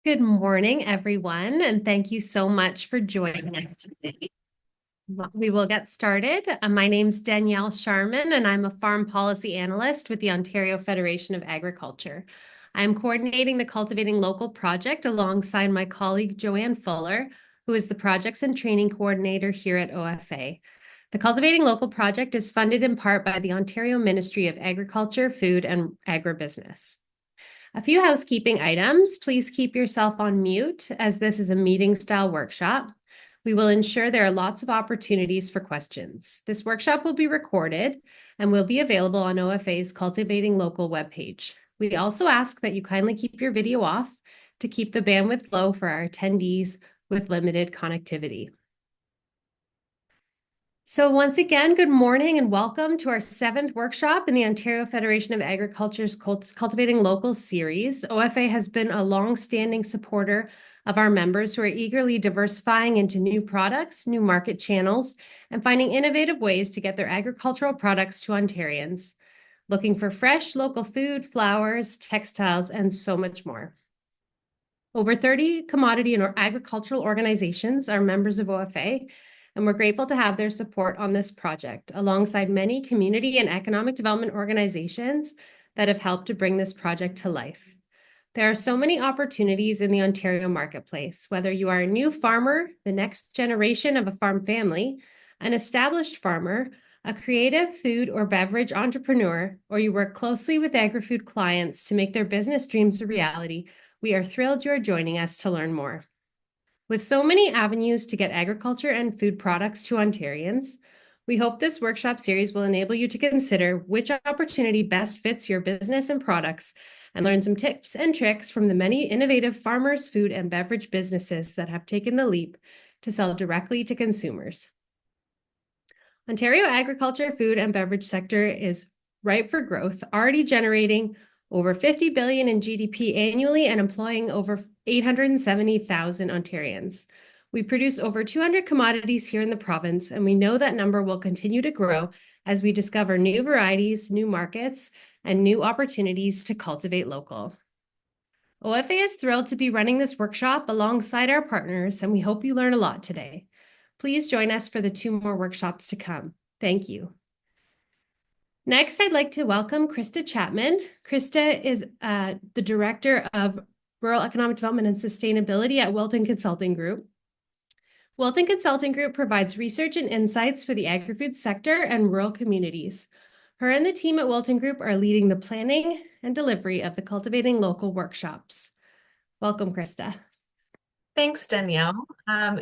Good morning, everyone, and thank you so much for joining us today. We will get started. My name is Danielle Sharman, and I'm a farm policy analyst with the Ontario Federation of Agriculture. I'm coordinating the Cultivating Local project alongside my colleague Joanne Fuller, who is the projects and training coordinator here at OFA. The Cultivating Local project is funded in part by the Ontario Ministry of Agriculture, Food, and Agribusiness. A few housekeeping items. Please keep yourself on mute as this is a meeting style workshop. We will ensure there are lots of opportunities for questions. This workshop will be recorded and will be available on OFA's Cultivating Local webpage. We also ask that you kindly keep your video off to keep the bandwidth low for our attendees with limited connectivity. So once again, good morning and welcome to our 7th workshop in the Ontario Federation of Agriculture's Cultivating Local series. OFA has been a long-standing supporter of our members who are eagerly diversifying into new products, new market channels, and finding innovative ways to get their agricultural products to Ontarians, looking for fresh local food, flowers, textiles, and so much more. Over 30 commodity and agricultural organizations are members of OFA, and we're grateful to have their support on this project, alongside many community and economic development organizations that have helped to bring this project to life. There are so many opportunities in the Ontario marketplace, whether you are a new farmer, the next generation of a farm family, an established farmer, a creative food or beverage entrepreneur, or you work closely with agri-food clients to make their business dreams a reality. We are thrilled you are joining us to learn more. With so many avenues to get agriculture and food products to Ontarians, we hope this workshop series will enable you to consider which opportunity best fits your business and products and learn some tips and tricks from the many innovative farmers, food, and beverage businesses that have taken the leap to sell directly to consumers. Ontario agriculture, food, and beverage sector is ripe for growth, already generating over 50 billion in GDP annually and employing over 870,000 Ontarians. We produce over 200 commodities here in the province, and we know that number will continue to grow as we discover new varieties, new markets, and new opportunities to cultivate local. OFA is thrilled to be running this workshop alongside our partners, and we hope you learn a lot today. Please join us for the 2 more workshops to come. Thank you. Next, I'd like to welcome Krista Chapman. Krista is the Director of Rural Economic Development and Sustainability at Wilton Consulting Group. Wilton Consulting Group provides research and insights for the agri-food sector and rural communities. Her and the team at Wilton Group are leading the planning and delivery of the Cultivating Local workshops. Welcome, Krista. Thanks, Danielle.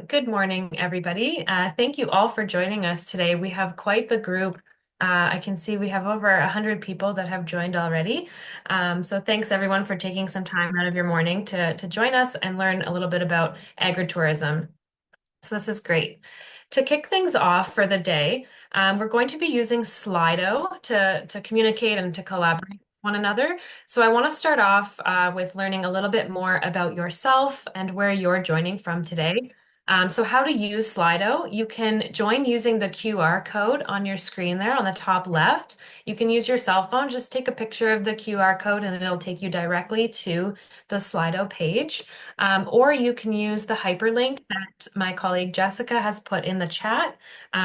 Good morning, everybody. Thank you all for joining us today. We have quite the group. I can see we have over 100 people that have joined already. So thanks everyone for taking some time out of your morning to join us and learn a little bit about agritourism. So this is great. To kick things off for the day, we're going to be using Slido to communicate and to collaborate with one another. So I want to start off with learning a little bit more about yourself and where you're joining from today. So how to use Slido. You can join using the QR code on your screen there on the top left. You can use your cell phone, just take a picture of the QR code and it'll take you directly to the Slido page. Or you can use the hyperlink that my colleague Jessica has put in the chat.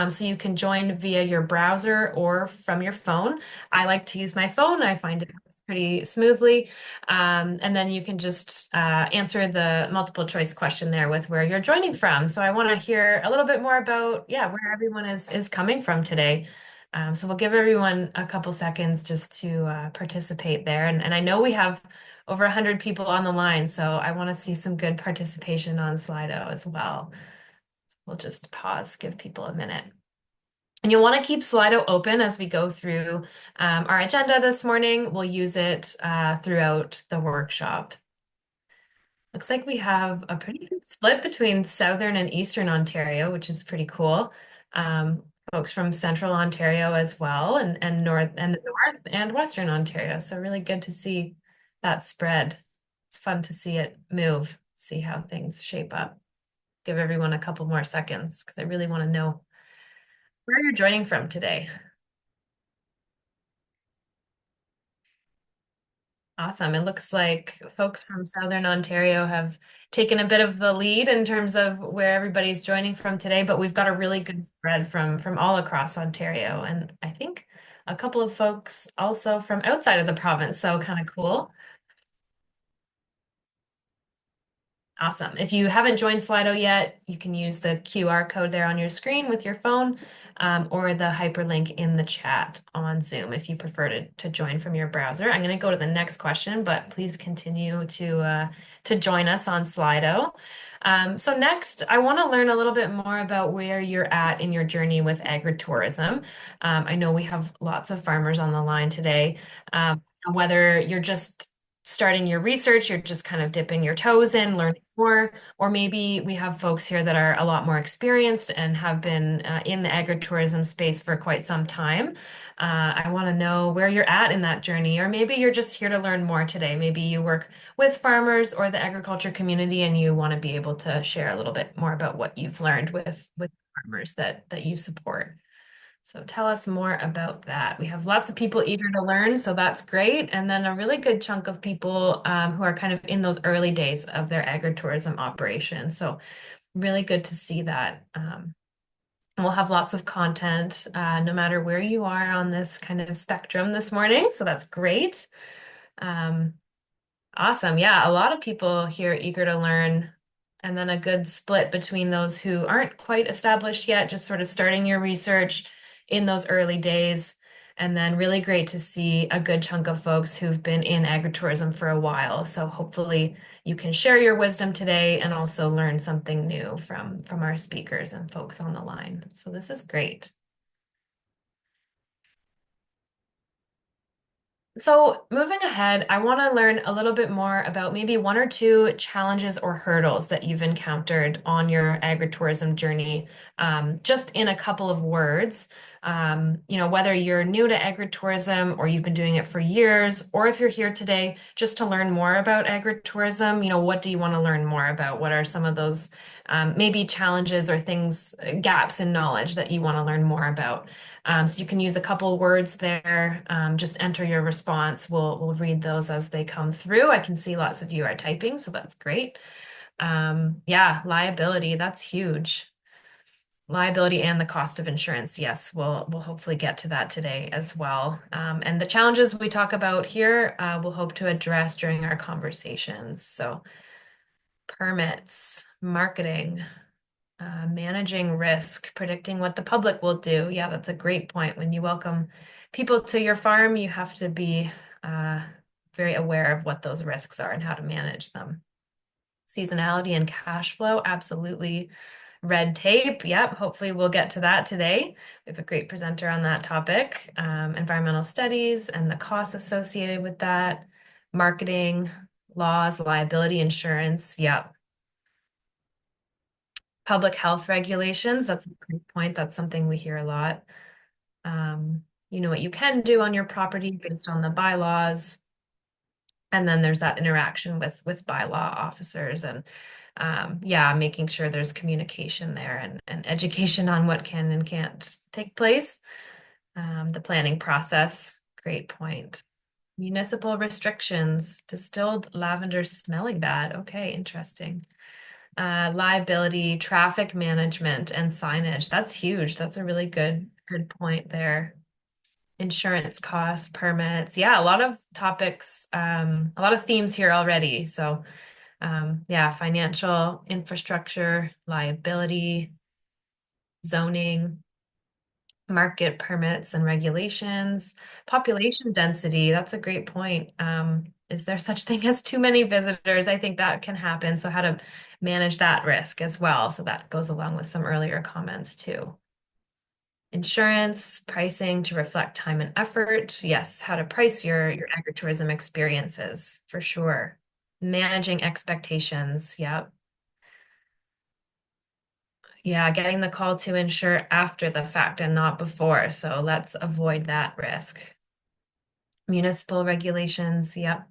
So you can join via your browser or from your phone. I like to use my phone. I find it works pretty smoothly. And then you can just answer the multiple choice question there with where you're joining from. So I want to hear a little bit more about, where everyone is coming from today. So we'll give everyone a couple seconds just to participate there. And I know we have over 100 people on the line, so I want to see some good participation on Slido as well. We'll just pause, give people a minute. And you'll want to keep Slido open as we go through our agenda this morning. We'll use it throughout the workshop. Looks like we have a pretty good split between Southern and Eastern Ontario, which is pretty cool. Folks from Central Ontario as well, and North and the North and Western Ontario. So really good to see that spread. It's fun to see it move, see how things shape up. Give everyone a couple more seconds because I really want to know where you're joining from today. Awesome. It looks like folks from Southern Ontario have taken a bit of the lead in terms of where everybody's joining from today, but we've got a really good spread from all across Ontario. And I think a couple of folks also from outside of the province, so kind of cool. Awesome. If you haven't joined Slido yet, you can use the QR code there on your screen with your phone, or the hyperlink in the chat on Zoom if you prefer to join from your browser. I'm going to go to the next question, but please continue to join us on Slido. So next, I want to learn a little bit more about where you're at in your journey with agritourism. I know we have lots of farmers on the line today. Whether you're just starting your research, you're just kind of dipping your toes in, learning more, or maybe we have folks here that are a lot more experienced and have been in the agritourism space for quite some time. I want to know where you're at in that journey, or maybe you're just here to learn more today. Maybe you work with farmers or the agriculture community and you want to be able to share a little bit more about what you've learned with farmers that you support. So tell us more about that. We have lots of people eager to learn, so that's great. And then a really good chunk of people who are kind of in those early days of their agritourism operation. So really good to see that. We'll have lots of content no matter where you are on this kind of spectrum this morning. So that's great. Um, Awesome. Yeah, a lot of people here eager to learn, and then a good split between those who aren't quite established yet, just sort of starting your research in those early days. And then really great to see a good chunk of folks who've been in agritourism for a while. So hopefully you can share your wisdom today and also learn something new from our speakers and folks on the line. So this is great. So, moving ahead, I want to learn a little bit more about maybe one or two challenges or hurdles that you've encountered on your agritourism journey, just in a couple of words. Whether you're new to agritourism or you've been doing it for years, or if you're here today just to learn more about agritourism, what do you want to learn more about? What are some of those maybe challenges or things, gaps in knowledge that you want to learn more about? So you can use a couple words there. Just enter your response. We'll read those as they come through. I can see lots of you are typing, so that's great. Yeah, liability, that's huge. Liability and the cost of insurance. Yes, we'll hopefully get to that today as well. And the challenges we talk about here, we'll hope to address during our conversations. So permits, marketing, managing risk, predicting what the public will do. Yeah, that's a great point. When you welcome people to your farm, you have to be uh, very aware of what those risks are and how to manage them. Seasonality and cash flow, absolutely. Red tape, yep, hopefully we'll get to that today. We have a great presenter on that topic. Environmental studies and the costs associated with that, marketing, laws, liability insurance, yep. Public health regulations, that's a great point. That's something we hear a lot. You know what you can do on your property based on the bylaws. And then there's that interaction with bylaw officers and yeah, making sure there's communication there and education on what can and can't take place. The planning process, great point. Municipal restrictions, distilled lavender smelling bad. Okay, interesting. Liability, traffic management, and signage. That's huge. That's a really good point there. Insurance costs, permits. Yeah, a lot of topics, a lot of themes here already. So, yeah, financial infrastructure, liability, zoning, market permits and regulations, population density. That's a great point. Is there such thing as too many visitors? I think that can happen. So how to manage that risk as well. So that goes along with some earlier comments too. Insurance, pricing to reflect time and effort. Yes, how to price your agritourism experiences for sure. Managing expectations. Yep. Yeah, getting the call to insure after the fact and not before. So let's avoid that risk. Municipal regulations, yep.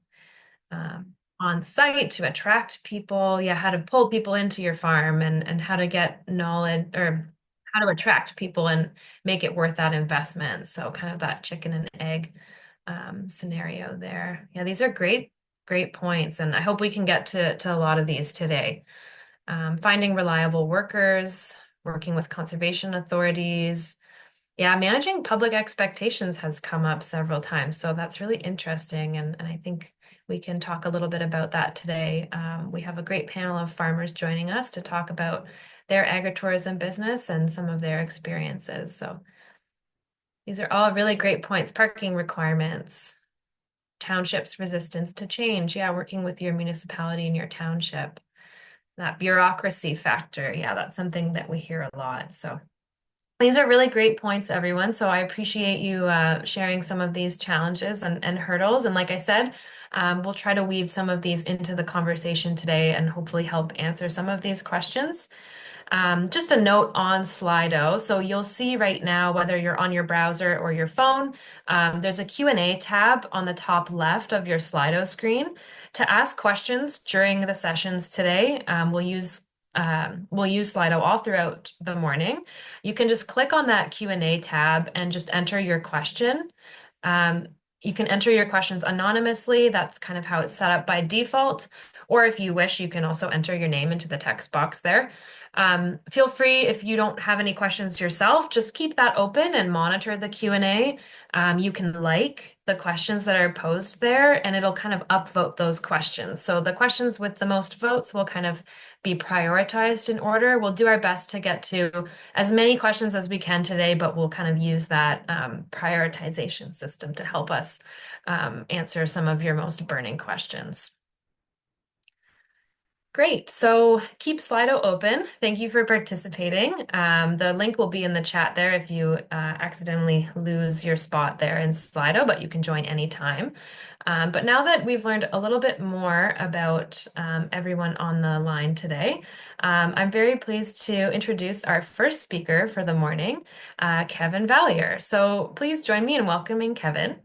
On site to attract people, yeah, how to pull people into your farm and how to get knowledge or how to attract people and make it worth that investment. So kind of that chicken and egg. scenario there. Yeah, these are great points, and I hope we can get to a lot of these today. Finding reliable workers, working with conservation authorities. Yeah, managing public expectations has come up several times, so that's really interesting, and I think we can talk a little bit about that today. We have a great panel of farmers joining us to talk about their agritourism business and some of their experiences. So these are all really great points. Parking requirements, townships' resistance to change. Yeah, working with your municipality and your township. That bureaucracy factor. Yeah, that's something that we hear a lot. So these are really great points, everyone. So I appreciate you sharing some of these challenges and hurdles. And like I said, we'll try to weave some of these into the conversation today and hopefully help answer some of these questions. Just a note on Slido. So you'll see right now, whether you're on your browser or your phone, there's a Q&A tab on the top left of your Slido screen. To ask questions during the sessions today, we'll use Slido all throughout the morning. You can just click on that Q&A tab and just enter your question. Um, you can enter your questions anonymously. That's kind of how it's set up by default. Or if you wish, you can also enter your name into the text box there. Feel free if you don't have any questions yourself, just keep that open and monitor the Q&A. You can like the questions that are posed there and it'll kind of upvote those questions. So the questions with the most votes will kind of be prioritized in order. We'll do our best to get to as many questions as we can today, but we'll kind of use that prioritization system to help us answer some of your most burning questions. Great. So keep Slido open. Thank you for participating. The link will be in the chat there if you accidentally lose your spot there in Slido, but you can join anytime. But now that we've learned a little bit more about everyone on the line today, I'm very pleased to introduce our first speaker for the morning, Kevin Vallier. So please join me in welcoming Kevin.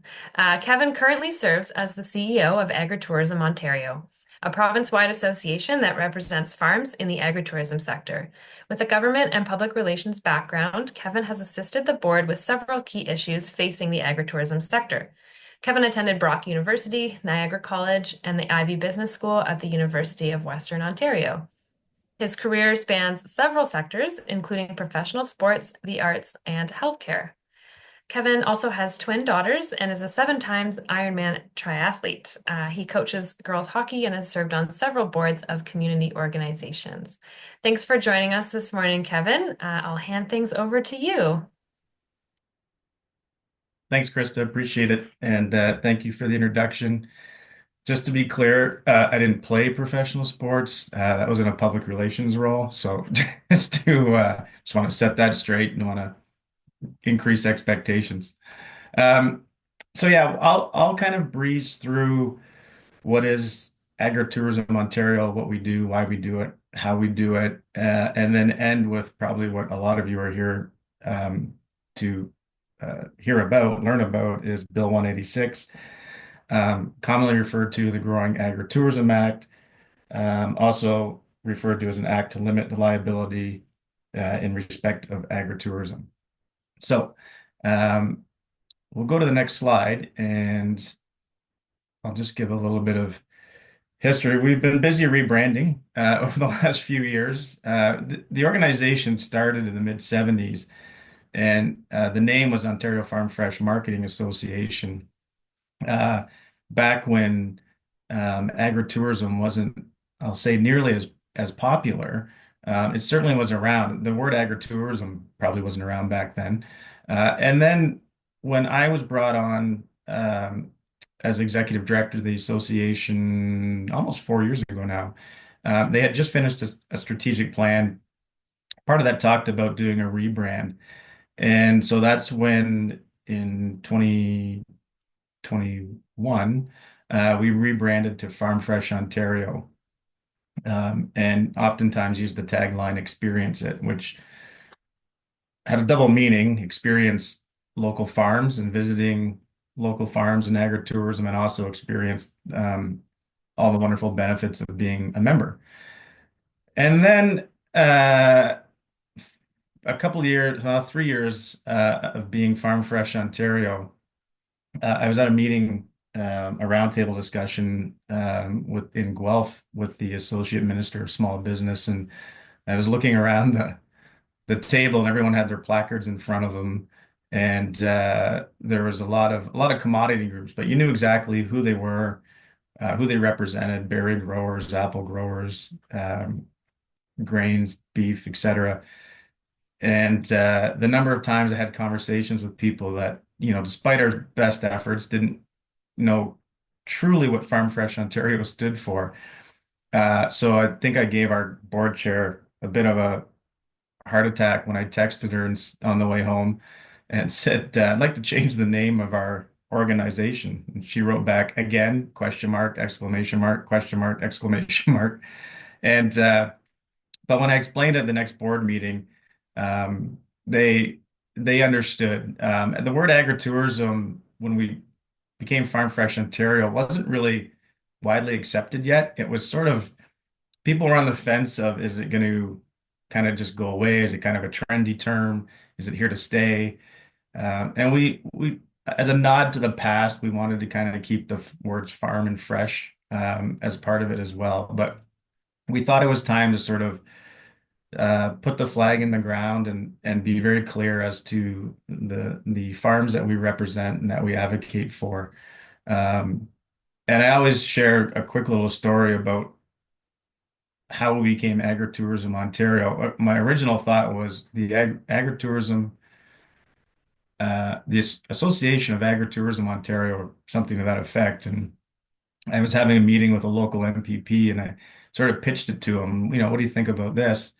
Kevin currently serves as the CEO of Agritourism Ontario, a province-wide association that represents farms in the agritourism sector. With a government and public relations background, Kevin has assisted the board with several key issues facing the agritourism sector. Kevin attended Brock University, Niagara College, and the Ivey Business School at the University of Western Ontario. His career spans several sectors, including professional sports, the arts, and healthcare. Kevin also has twin daughters and is a 7 times Ironman triathlete. He coaches girls hockey and has served on several boards of community organizations. Thanks for joining us this morning, Kevin. I'll hand things over to you. Thanks, Krista. Appreciate it. And thank you for the introduction. Just to be clear, I didn't play professional sports. That was in a public relations role. So just want to set that straight and want to increase expectations. Um, so yeah, I'll kind of breeze through what is Agritourism Ontario, what we do, why we do it, how we do it, and then end with probably what a lot of you are here to hear about, learn about, is Bill 186, commonly referred to the Growing Agritourism Act, also referred to as an act to limit the liability in respect of agritourism. So we'll go to the next slide and I'll just give a little bit of history. We've been busy rebranding over the last few years. The organization started in the mid 70s, and the name was Ontario Farm Fresh Marketing Association. Uh, Back when agritourism wasn't, I'll say, nearly as popular. It certainly was around. The word agritourism probably wasn't around back then. And then when I was brought on as executive director of the association almost 4 years ago now, they had just finished a strategic plan. Part of that talked about doing a rebrand. And so that's when in 2021, we rebranded to Farm Fresh Ontario, and oftentimes use the tagline "Experience It," which had a double meaning: experience local farms and visiting local farms and agritourism, and also experience all the wonderful benefits of being a member. And then a couple of years, 3 years of being Farm Fresh Ontario, I was at a meeting, a roundtable discussion in Guelph with the Associate Minister of Small Business, and I was looking around the table, and everyone had their placards in front of them, and there was a lot of commodity groups, but you knew exactly who they were, who they represented: berry growers, apple growers, grains, beef, etc. And the number of times I had conversations with people that, despite our best efforts, didn't know truly what Farm Fresh Ontario stood for. So I think I gave our board chair a bit of a heart attack when I texted her on the way home and said, I'd like to change the name of our organization. And she wrote back again, question mark, exclamation mark, question mark, exclamation mark. And but when I explained it at the next board meeting, um, they they understood. And the word agritourism, when we became Farm Fresh Ontario, wasn't really widely accepted yet. It was sort of people were on the fence of, is it going to kind of just go away? Is it kind of a trendy term? Is it here to stay? And we as a nod to the past, we wanted to kind of keep the words farm and fresh as part of it as well. But we thought it was time to sort of put the flag in the ground and be very clear as to the farms that we represent and that we advocate for. Um, and I always share a quick little story about how we became Agritourism Ontario. My original thought was Agritourism, the Association of Agritourism Ontario, or something to that effect. And I was having a meeting with a local MPP, and I sort of pitched it to him. What do you think about this?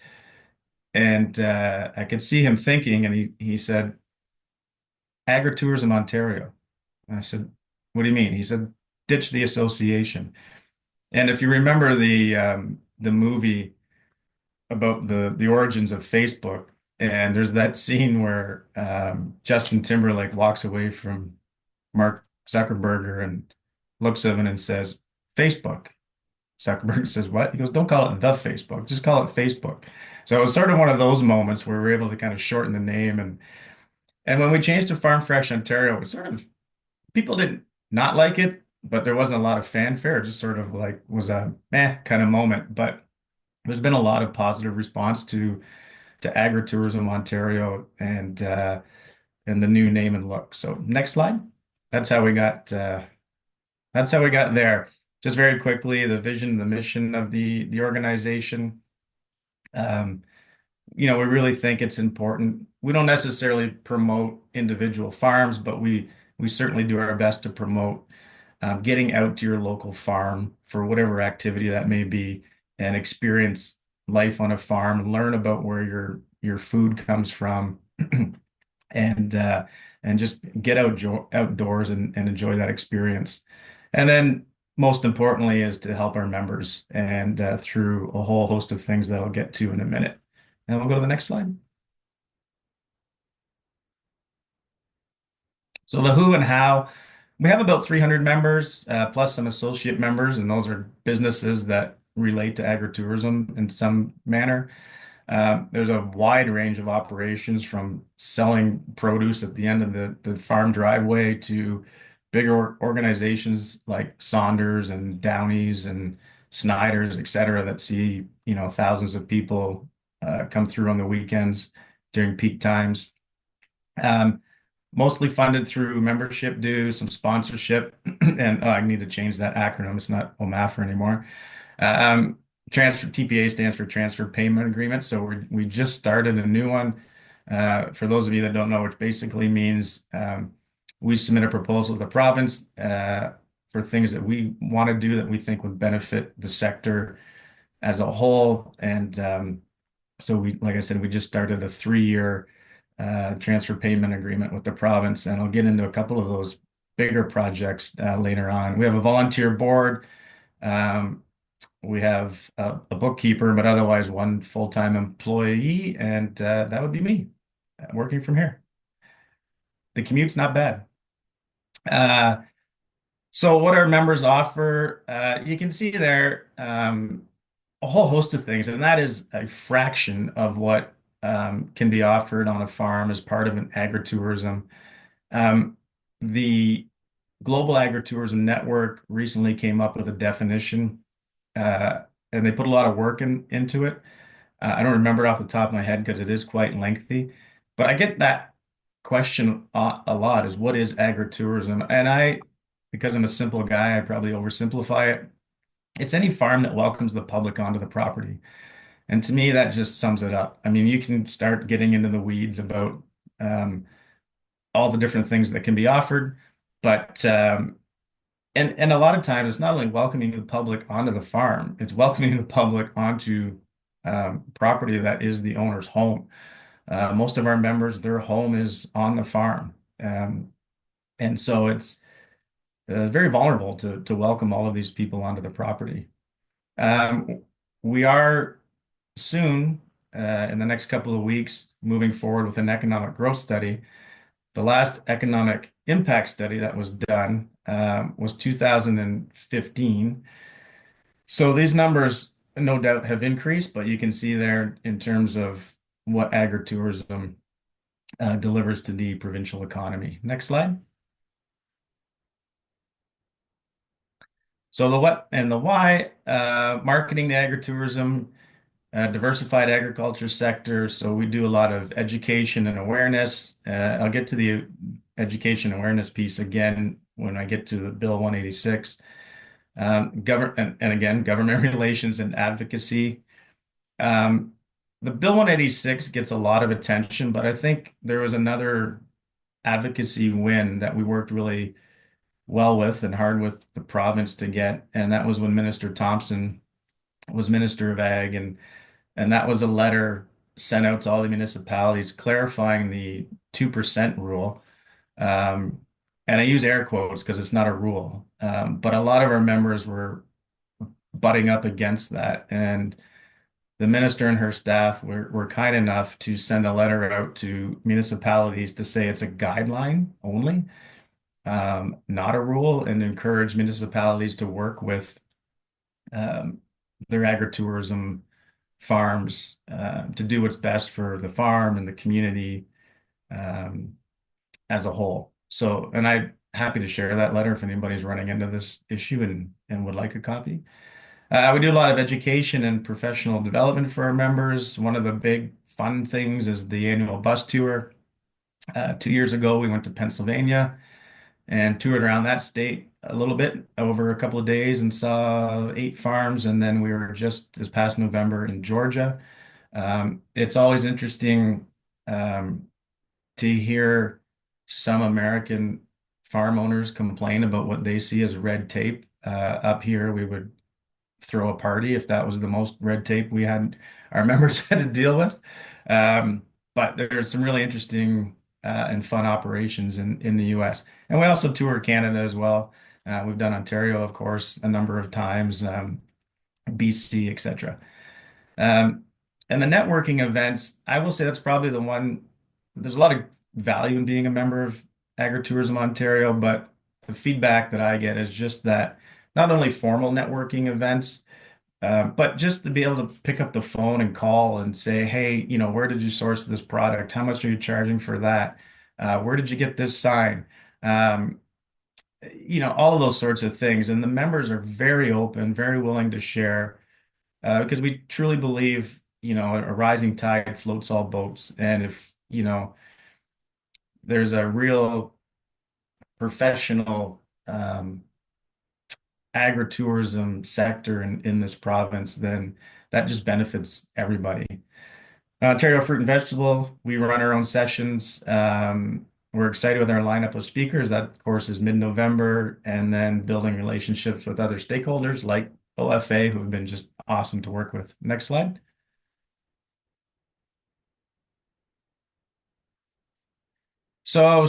And I could see him thinking, and he said, Agritourism Ontario. And I said, what do you mean? He said, ditch the association. And if you remember the movie about the origins of Facebook, and there's that scene where Justin Timberlake walks away from Mark Zuckerberg and looks at him and says, Facebook. Zuckerberg says, what? He goes, don't call it the Facebook, just call it Facebook. So it was sort of one of those moments where we were able to kind of shorten the name. And when we changed to Farm Fresh Ontario, it was sort of, people didn't not like it, but there wasn't a lot of fanfare. It just sort of like was a meh kind of moment. But there's been a lot of positive response to Agritourism Ontario and the new name and look. So next slide. That's how we got that's how we got there. Just very quickly, the vision, the mission of the organization. Um, we really think it's important. We don't necessarily promote individual farms, but we certainly do our best to promote getting out to your local farm for whatever activity that may be and experience life on a farm, learn about where your food comes from, and just get outdoors and enjoy that experience. And then most importantly is to help our members and through a whole host of things that I'll get to in a minute. And we'll go to the next slide. So the who and how, we have about 300 members, plus some associate members, and those are businesses that relate to agritourism in some manner. There's a wide range of operations from selling produce at the end of the farm driveway to bigger organizations like Saunders and Downey's and Snyder's, et cetera, that see, thousands of people come through on the weekends during peak times. Um, Mostly funded through membership dues, some sponsorship, and I need to change that acronym. It's not OMAFR anymore. Um, Transfer TPA stands for Transfer Payment Agreement. So we just started a new one. For those of you that don't know, which basically means we submit a proposal to the province for things that we want to do that we think would benefit the sector as a whole. And so like I said, we just started a 3-year transfer payment agreement with the province, and I'll get into a couple of those bigger projects later on. We have a volunteer board. Um, we have a bookkeeper, but otherwise one full-time employee, and that would be me working from here. The commute's not bad. Uh, so what our members offer, you can see there a whole host of things, and that is a fraction of what can be offered on a farm as part of an agritourism. Um, the Global Agritourism Network recently came up with a definition, uh, and they put a lot of work into it. I don't remember it off the top of my head because it is quite lengthy, but I get that question a lot is what is agritourism? And because I'm a simple guy, I probably oversimplify it. It's any farm that welcomes the public onto the property. And to me, that just sums it up. I mean, you can start getting into the weeds about um, all the different things that can be offered, but and a lot of times it's not only welcoming the public onto the farm, it's welcoming the public onto property that is the owner's home. Most of our members, their home is on the farm. And so it's very vulnerable to welcome all of these people onto the property. Um, we are soon, in the next couple of weeks, moving forward with an economic growth study. The last economic impact study that was done was 2015. So these numbers, no doubt, have increased, but you can see there in terms of what agritourism delivers to the provincial economy. Next slide. So the what and the why, marketing the agritourism, diversified agriculture sector. So we do a lot of education and awareness. I'll get to the education awareness piece again when I get to the Bill 186. And again, government relations and advocacy. Um, the Bill 186 gets a lot of attention, but I think there was another advocacy win that we worked really well with and hard with the province to get, and that was when Minister Thompson was Minister of Ag, and that was a letter sent out to all the municipalities clarifying the 2% rule. Um, and I use air quotes because it's not a rule, but a lot of our members were butting up against that, and the minister and her staff were kind enough to send a letter out to municipalities to say it's a guideline only, not a rule, and encourage municipalities to work with um, their agritourism farms to do what's best for the farm and the community um, as a whole. So, and I'm happy to share that letter if anybody's running into this issue and would like a copy. We do a lot of education and professional development for our members. One of the big fun things is the annual bus tour. 2 years ago, we went to Pennsylvania and toured around that state a little bit over a couple of days and saw 8 farms. And then we were just this past November in Georgia. It's always interesting um, to hear some American farm owners complain about what they see as red tape. Up here, we would throw a party if that was the most red tape we had our members had to deal with. Um, but there's some really interesting and fun operations in the US. And we also tour Canada as well. We've done Ontario, of course, a number of times, BC, etc. Um, and the networking events, I will say that's probably the one. There's a lot of value in being a member of Agritourism Ontario, but the feedback that I get is just that not only formal networking events, but just to be able to pick up the phone and call and say, hey, where did you source this product? How much are you charging for that? Where did you get this sign? Um, all of those sorts of things. And the members are very open, very willing to share because we truly believe, a rising tide floats all boats. And if, there's a real professional agritourism sector in this province, then that just benefits everybody. Ontario Fruit and Vegetable, we run our own sessions. We're excited with our lineup of speakers. That, of course, is mid-November, and then building relationships with other stakeholders like OFA, who have been just awesome to work with. Next slide. So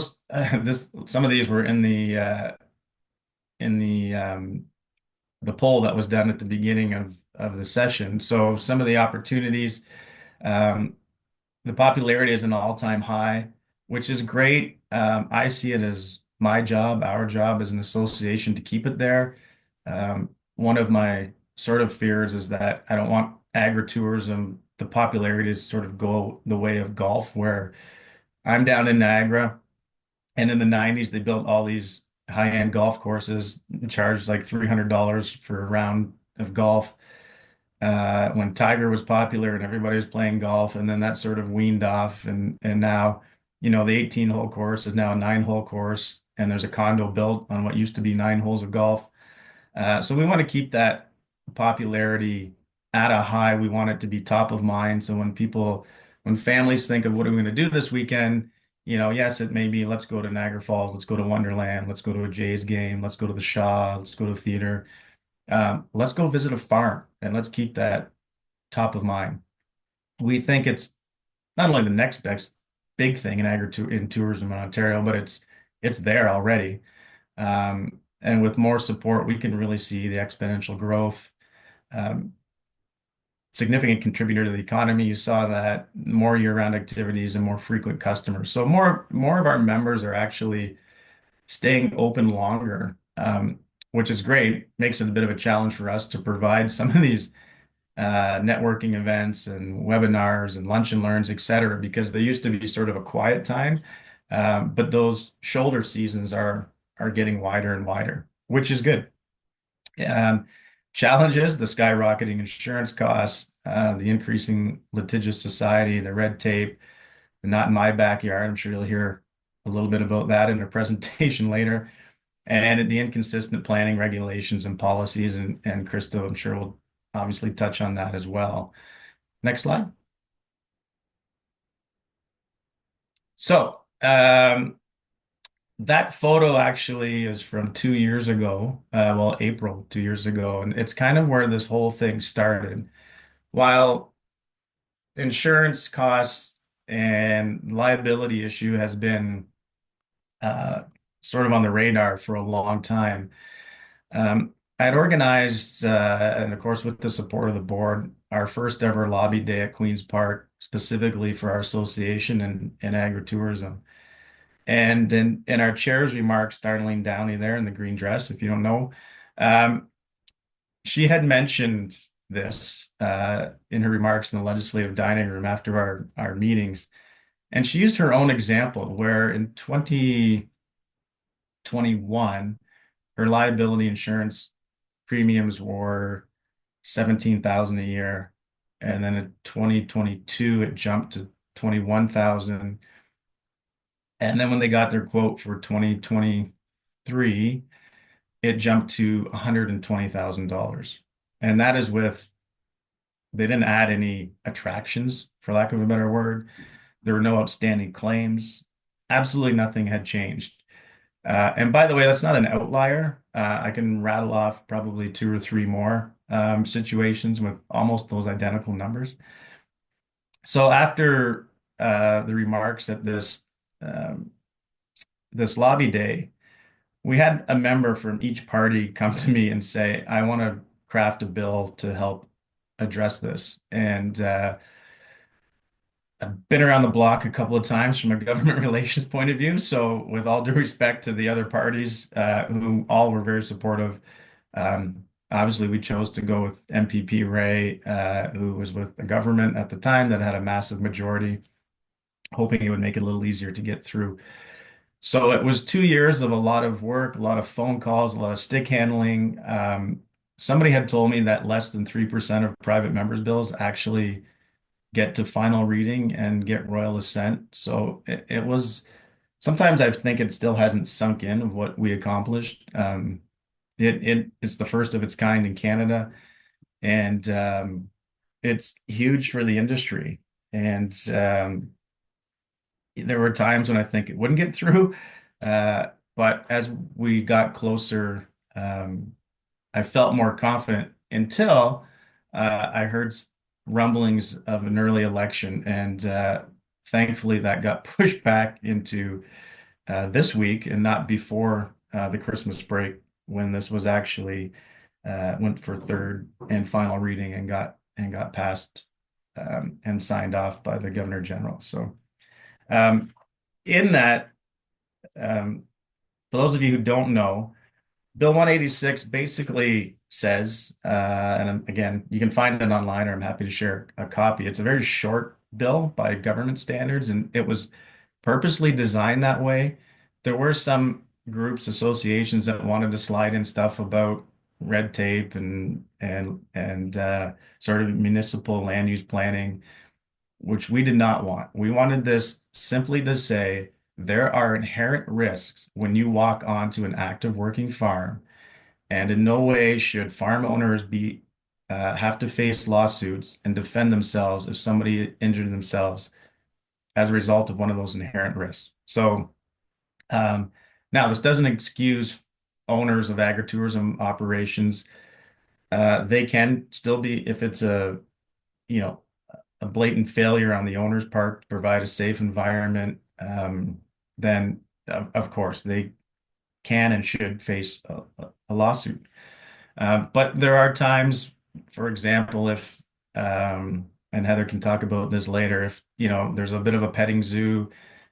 some of these were in the poll that was done at the beginning of the session. So some of the opportunities. Um, The popularity is an all-time high, which is great. I see it as my job, our job as an association to keep it there. One of my sort of fears is that I don't want agritourism, the popularity to sort of go the way of golf, where I'm down in Niagara, and in the 90s they built all these high-end golf courses charge like $300 for a round of golf. When Tiger was popular and everybody was playing golf, and then that sort of weaned off, and now, the 18-hole course is now a 9-hole course, and there's a condo built on what used to be 9 holes of golf. So we want to keep that popularity at a high. We want it to be top of mind. So when families think of what are we going to do this weekend, yes, it may be let's go to Niagara Falls, let's go to Wonderland, let's go to a Jays game, let's go to the Shaw, let's go to the theater. Let's go visit a farm and let's keep that top of mind. We think it's not only the next best big thing in tourism in Ontario, but it's there already. And with more support, we can really see the exponential growth. Um, Significant contributor to the economy. You saw that more year-round activities and more frequent customers. So more of our members are actually staying open longer, which is great. Makes it a bit of a challenge for us to provide some of these networking events and webinars and lunch and learns, et cetera, because there used to be sort of a quiet time. But those shoulder seasons are getting wider and wider, which is good. Um, Challenges, the skyrocketing insurance costs, the increasing litigious society, the red tape, the not in my backyard. I'm sure you'll hear a little bit about that in a presentation later. And the inconsistent planning regulations and policies, and Krista, I'm sure will obviously touch on that as well. Next slide. So, that photo actually is from 2 years ago, well, April 2 years ago, and it's kind of where this whole thing started. While insurance costs and liability issue has been uh, sort of on the radar for a long time, I'd organized, and of course, with the support of the board, our first ever lobby day at Queen's Park, specifically for our association and agritourism. And in our chair's remarks, Darlene Downey there in the green dress, if you don't know, um, she had mentioned this in her remarks in the legislative dining room after our meetings. And she used her own example where in 2021, her liability insurance premiums were 17,000 a year. And then in 2022, it jumped to 21,000. And then when they got their quote for 2023, it jumped to $120,000. And that is they didn't add any attractions, for lack of a better word. There were no outstanding claims. Absolutely nothing had changed. And by the way, that's not an outlier. I can rattle off probably two or three more situations with almost those identical numbers. So after the remarks at um, this lobby day, we had a member from each party come to me and say, I want to craft a bill to help address this. And I've been around the block a couple of times from a government relations point of view. So, with all due respect to the other parties, who all were very supportive, obviously we chose to go with MPP Ray, who was with the government at the time that had a massive majority, hoping it would make it a little easier to get through. So it was 2 years of a lot of work, a lot of phone calls, a lot of stick handling. Somebody had told me that less than 3% of private members' bills actually get to final reading and get royal assent. So it was, sometimes I think it still hasn't sunk in of what we accomplished. It's the first of its kind in Canada, and it's huge for the industry. And there were times when I think it wouldn't get through, but as we got closer, I felt more confident until I heard rumblings of an early election, and thankfully that got pushed back into this week and not before the Christmas break when this was actually went for third and final reading and got passed and signed off by the Governor General. So um, in that, um, for those of you who don't know, Bill 186 basically says, and again, you can find it online, or I'm happy to share a copy. It's a very short bill by government standards, and it was purposely designed that way. There were some groups, associations that wanted to slide in stuff about red tape and sort of municipal land use planning, which we did not want. We wanted this simply to say there are inherent risks when you walk onto an active working farm, and in no way should farm owners be have to face lawsuits and defend themselves if somebody injured themselves as a result of one of those inherent risks. So um, now this doesn't excuse owners of agritourism operations. They can still be, if it's you know, a blatant failure on the owner's part to provide a safe environment, then of course they can and should face a lawsuit. But there are times, for example, if and Heather can talk about this later, if there's a bit of a petting zoo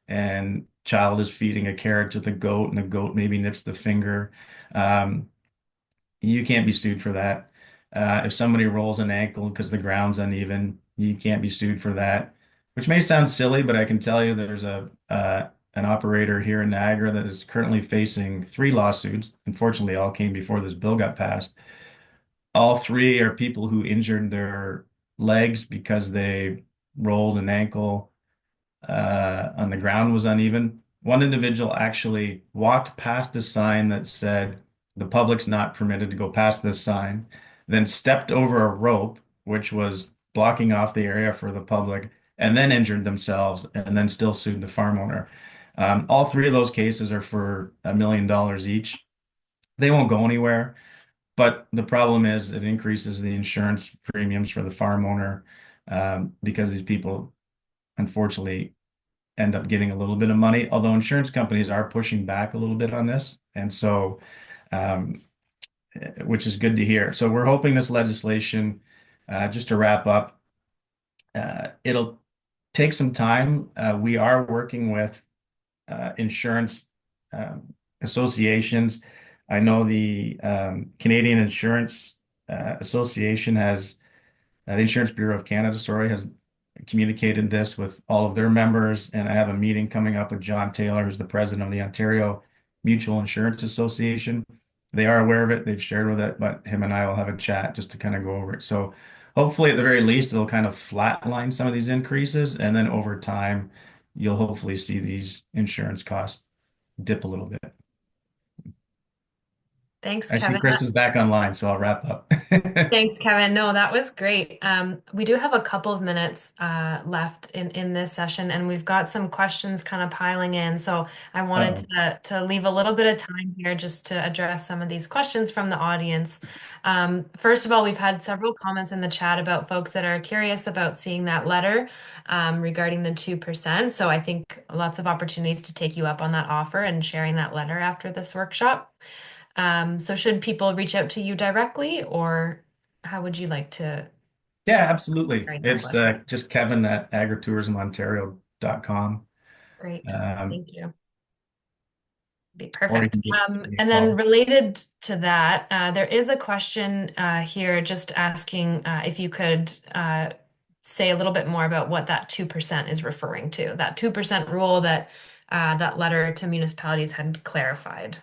and child is feeding a carrot to the goat and the goat maybe nips the finger, um, you can't be sued for that. If somebody rolls an ankle because the ground's uneven, you can't be sued for that. Which may sound silly, but I can tell you there's a an operator here in Niagara that is currently facing three lawsuits. Unfortunately, all came before this bill got passed. All three are people who injured their legs because they rolled an ankle on the ground was uneven. One individual actually walked past a sign that said, the public's not permitted to go past this sign, then stepped over a rope, which was blocking off the area for the public, and then injured themselves and then still sued the farm owner. All three of those cases are for $1 million each. They won't go anywhere. But the problem is it increases the insurance premiums for the farm owner because these people unfortunately end up getting a little bit of money, although insurance companies are pushing back a little bit on this. And so, um, which is good to hear. So we're hoping this legislation, just to wrap up, it'll take some time. We are working with insurance associations. I know the Canadian Insurance Association has, the Insurance Bureau of Canada, sorry, has communicated this with all of their members. And I have a meeting coming up with John Taylor, who's the president of the Ontario Mutual Insurance Association. They are aware of it. They've shared with it, but him and I will have a chat just to kind of go over it. So hopefully, at the very least, it'll kind of flatline some of these increases. And then over time, you'll hopefully see these insurance costs dip a little bit. Thanks, I see Kevin. Chris is back online, so I'll wrap up. Thanks, Kevin. No, that was great. We do have a couple of minutes left in this session, and we've got some questions kind of piling in. So I wanted Uh-oh. to leave a little bit of time here just to address some of these questions from the audience. First of all, we've had several comments in the chat about folks that are curious about seeing that letter regarding the 2%. So I think lots of opportunities to take you up on that offer and sharing that letter after this workshop. So should people reach out to you directly, or how would you like Yeah, to absolutely. write that It's letter? just Kevin at agritourismontario.com. Great. Um, Thank you. Be or you perfect. can give me a And then call. related to that, there is a question here just asking if you could say a little bit more about what that 2% is referring to, that 2% rule that that letter to municipalities had clarified.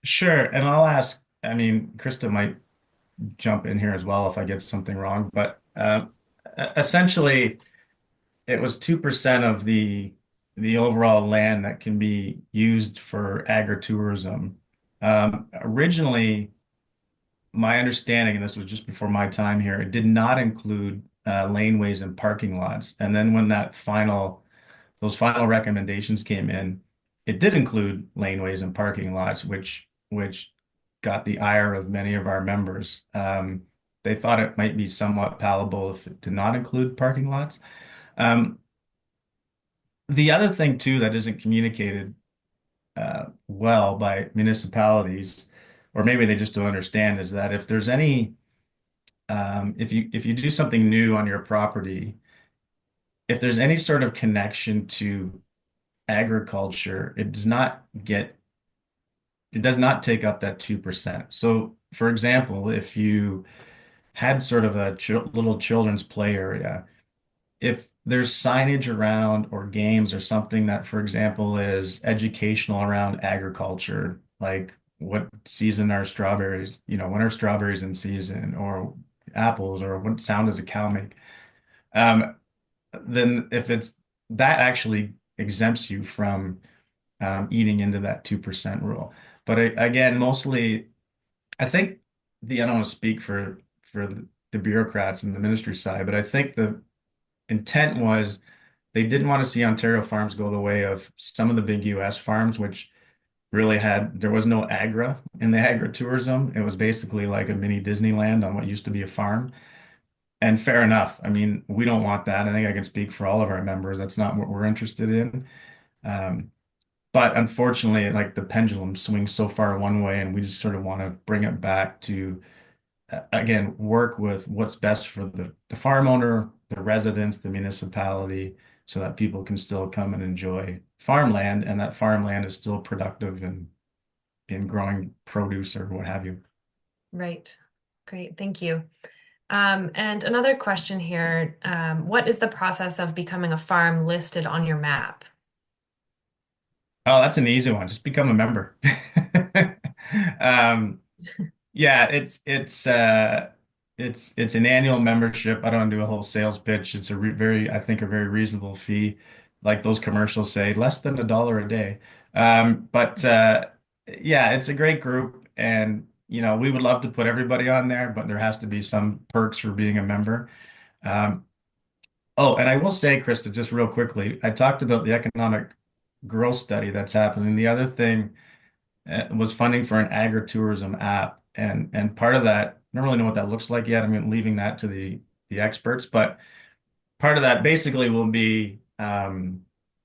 Sure. And I'll ask, I mean, Krista might jump in here as well if I get something wrong, but essentially it was 2% of the overall land that can be used for agritourism. Originally, my understanding, and this was just before my time here, it did not include laneways and parking lots. And then when those final recommendations came in, it did include laneways and parking lots, which got the ire of many of our members. They thought it might be somewhat palatable if it did not include parking lots. Um, the other thing too that isn't communicated well by municipalities, or maybe they just don't understand, is that if there's any if you do something new on your property, if there's any sort of connection to agriculture, it does not take up that 2%. So, for example, if you had sort of a ch little children's play area if there's signage around or games or something that, for example, is educational around agriculture, like what season are strawberries, when are strawberries in season, or apples, or what sound does a cow make? Um, then if it's that actually exempts you from eating into that 2% rule. But again, mostly, I think I don't want to speak for the bureaucrats and the ministry side, but I think the intent was they didn't want to see Ontario farms go the way of some of the big US farms, which really there was no agra in the agritourism. It was basically like a mini Disneyland on what used to be a farm. And fair enough. I mean, we don't want that. I think I can speak for all of our members. That's not what we're interested in. Um, but unfortunately, like the pendulum swings so far one way, and we just sort of want to bring it back to again, work with what's best for the farm owner, the residents, the municipality, so that people can still come and enjoy farmland, and that farmland is still productive in growing produce or what have you. Right. Great. Thank you. And another question here. What is the process of becoming a farm listed on your map? Oh, that's an easy one. Just become a member. Um, Yeah, it's an annual membership. I don't do a whole sales pitch. It's a I think, a very reasonable fee. Like those commercials say, less than $1 a day. But yeah, it's a great group, and we would love to put everybody on there, but there has to be some perks for being a member. Um, oh, and I will say, Krista, just real quickly, I talked about the economic growth study that's happening. The other thing was funding for an agritourism app. And part of that, I don't really know what that looks like yet. I mean, leaving that to the experts, but part of that basically will be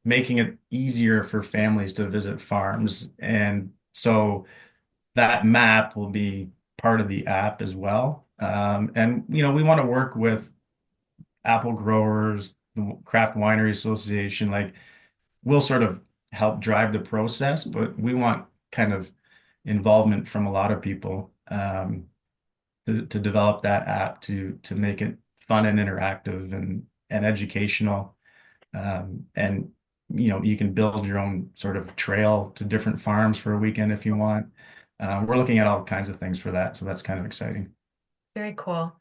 making it easier for families to visit farms. And so that map will be part of the app as well. And we want to work with apple growers, the Craft Winery Association, like we'll sort of help drive the process, but we want kind of involvement from a lot of people to develop that app to make it fun and interactive and educational. And you can build your own sort of trail to different farms for a weekend if you want. We're looking at all kinds of things for that, so that's kind of exciting. Very cool.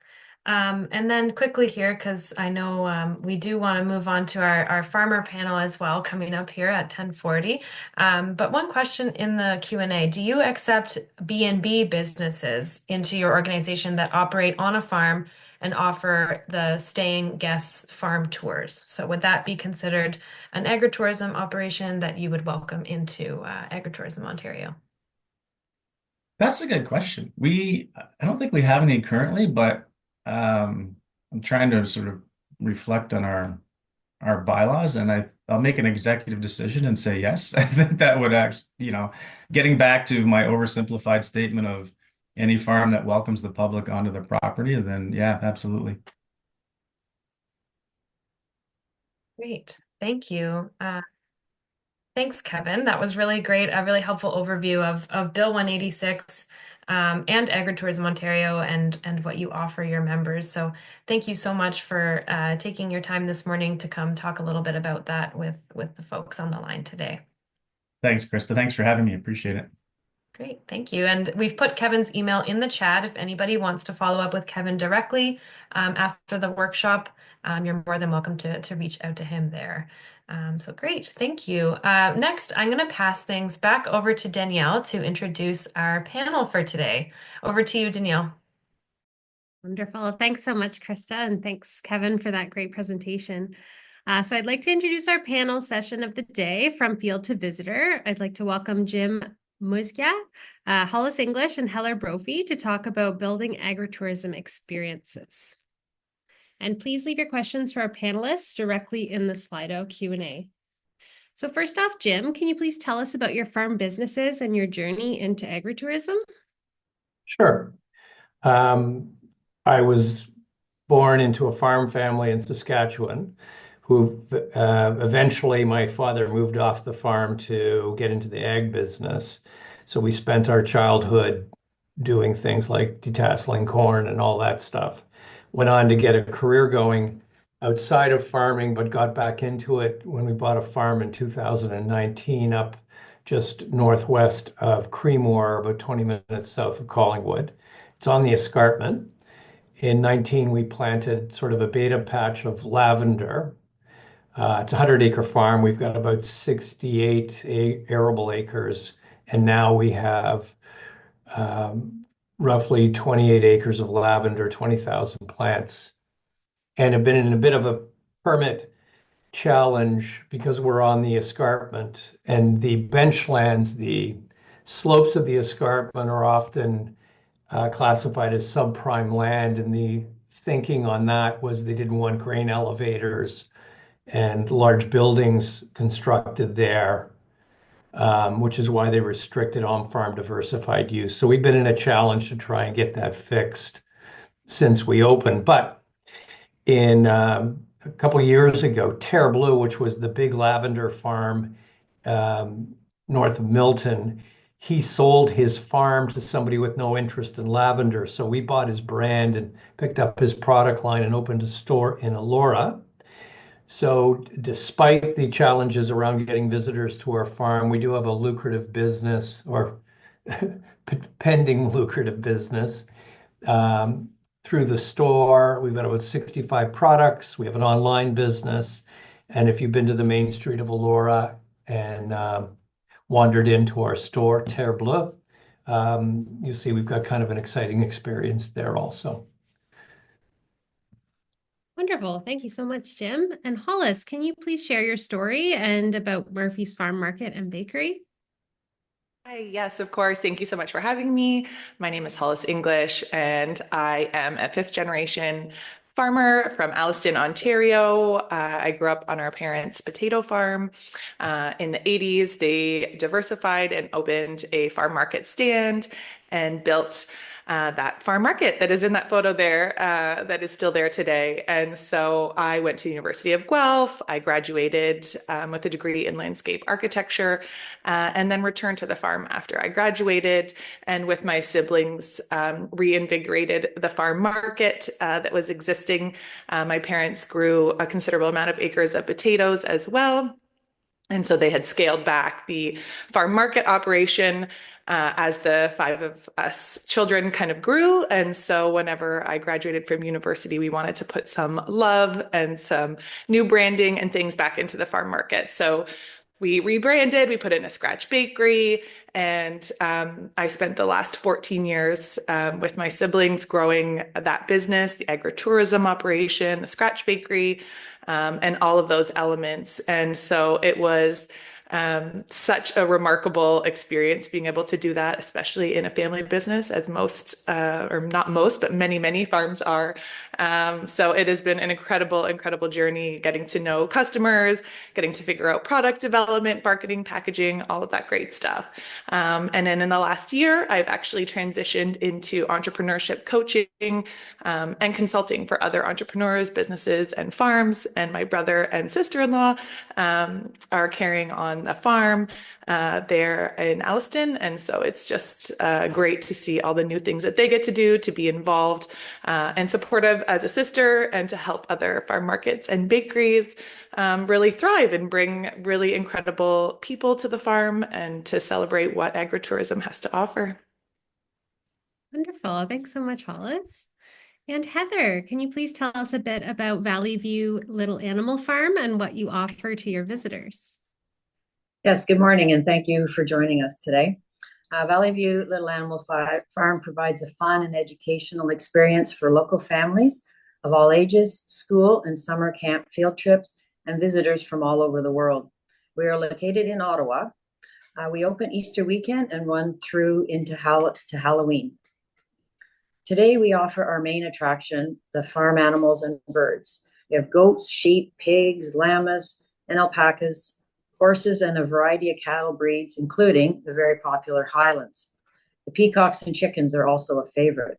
And then quickly here, because I know we do want to move on to our farmer panel as well, coming up here at 10:40. But one question in the Q&A, do you accept B&B businesses into your organization that operate on a farm and offer the staying guests farm tours? So would that be considered an agritourism operation that you would welcome into Agritourism Ontario? That's a good question. I don't think we have any currently, but I'm trying to sort of reflect on our bylaws, and I'll make an executive decision and say yes. I think that would actually, getting back to my oversimplified statement of any farm that welcomes the public onto the property, then yeah, absolutely. Great. Thank you. Thanks, Kevin. That was really great. A really helpful overview of Bill 186 and Agritourism Ontario and what you offer your members. So thank you so much for taking your time this morning to come talk a little bit about that with the folks on the line today. Thanks, Krista. Thanks for having me. Appreciate it. Great, thank you. And we've put Kevin's email in the chat. If anybody wants to follow up with Kevin directly after the workshop, you're more than welcome to reach out to him there. So great, thank you. Next, I'm going to pass things back over to Danielle to introduce our panel for today. Over to you, Danielle. Wonderful. Thanks so much, Krista, and thanks, Kevin, for that great presentation. So I'd like to introduce our panel session of the day, From Field to Visitor. I'd like to welcome Jim Musgia, Hollis English, and Heller Brophy to talk about building agritourism experiences. And please leave your questions for our panelists directly in the Slido Q&A. So first off, Jim, can you please tell us about your farm businesses and your journey into agritourism? Sure. Um, I was born into a farm family in Saskatchewan, who eventually my father moved off the farm to get into the ag business. So we spent our childhood doing things like detasseling corn and all that stuff. Went on to get a career going outside of farming, but got back into it when we bought a farm in 2019 up just northwest of Creemore, about 20 minutes south of Collingwood. It's on the escarpment. In 19, we planted sort of a beta patch of lavender. It's a 100-acre farm. We've got about 68 arable acres, and now we have roughly 28 acres of lavender, 20,000 plants, and have been in a bit of a permit challenge because we're on the escarpment and the benchlands, the slopes of the escarpment are often classified as subprime land. And the thinking on that was they didn't want grain elevators and large buildings constructed there, which is why they restricted on-farm diversified use. So we've been in a challenge to try and get that fixed since we opened. But in a couple of years ago, Terre Bleu, which was the big lavender farm north of Milton, he sold his farm to somebody with no interest in lavender. So we bought his brand and picked up his product line and opened a store in Elora. So despite the challenges around getting visitors to our farm, we do have a lucrative business or pending lucrative business. Through the store, we've got about 65 products. We have an online business. And if you've been to the main street of Elora and wandered into our store, Terre Bleu, you see we've got kind of an exciting experience there also. Wonderful. Thank you so much, Jim. And Hollis, can you please share your story and about Murphy's Farm Market and Bakery? Hi, yes, of course. Thank you so much for having me. My name is Hollis English, and I am a fifth generation farmer from Alliston, Ontario. I grew up on our parents' potato farm. In the 80s, they diversified and opened a farm market stand and built that farm market that is in that photo there, that is still there today. And so I went to the University of Guelph. I graduated with a degree in landscape architecture, and then returned to the farm after I graduated. And with my siblings, reinvigorated the farm market that was existing. My parents grew a considerable amount of acres of potatoes as well. And so they had scaled back the farm market operation as the five of us children kind of grew. And so whenever I graduated from university, we wanted to put some love and some new branding and things back into the farm market. So we rebranded, we put in a scratch bakery, and I spent the last 14 years with my siblings growing that business, the agritourism operation, the scratch bakery, and all of those elements. And so it was such a remarkable experience being able to do that, especially in a family business, as most, or not most, but many, many farms are. So it has been an incredible, incredible journey getting to know customers, getting to figure out product development, marketing, packaging, all of that great stuff. And then in the last year, I've actually transitioned into entrepreneurship coaching and consulting for other entrepreneurs, businesses, and farms. And my brother and sister-in-law are carrying on the farm there in Alliston. And so it's just great to see all the new things that they get to do, to be involved and supportive as a sister, and to help other farm markets and bakeries really thrive and bring really incredible people to the farm and to celebrate what agritourism has to offer. Wonderful. Thanks so much, Hollis. And Heather, can you please tell us a bit about Valley View Little Animal Farm and what you offer to your visitors? Yes, good morning, and thank you for joining us today. Valley View Little Animal Farm provides a fun and educational experience for local families of all ages, school and summer camp field trips, and visitors from all over the world. We are located in Ottawa. We open Easter weekend and run through into Halloween. Today, we offer our main attraction, the farm animals and birds. We have goats, sheep, pigs, llamas, and alpacas, horses, and a variety of cattle breeds, including the very popular Highlands. The peacocks and chickens are also a favorite.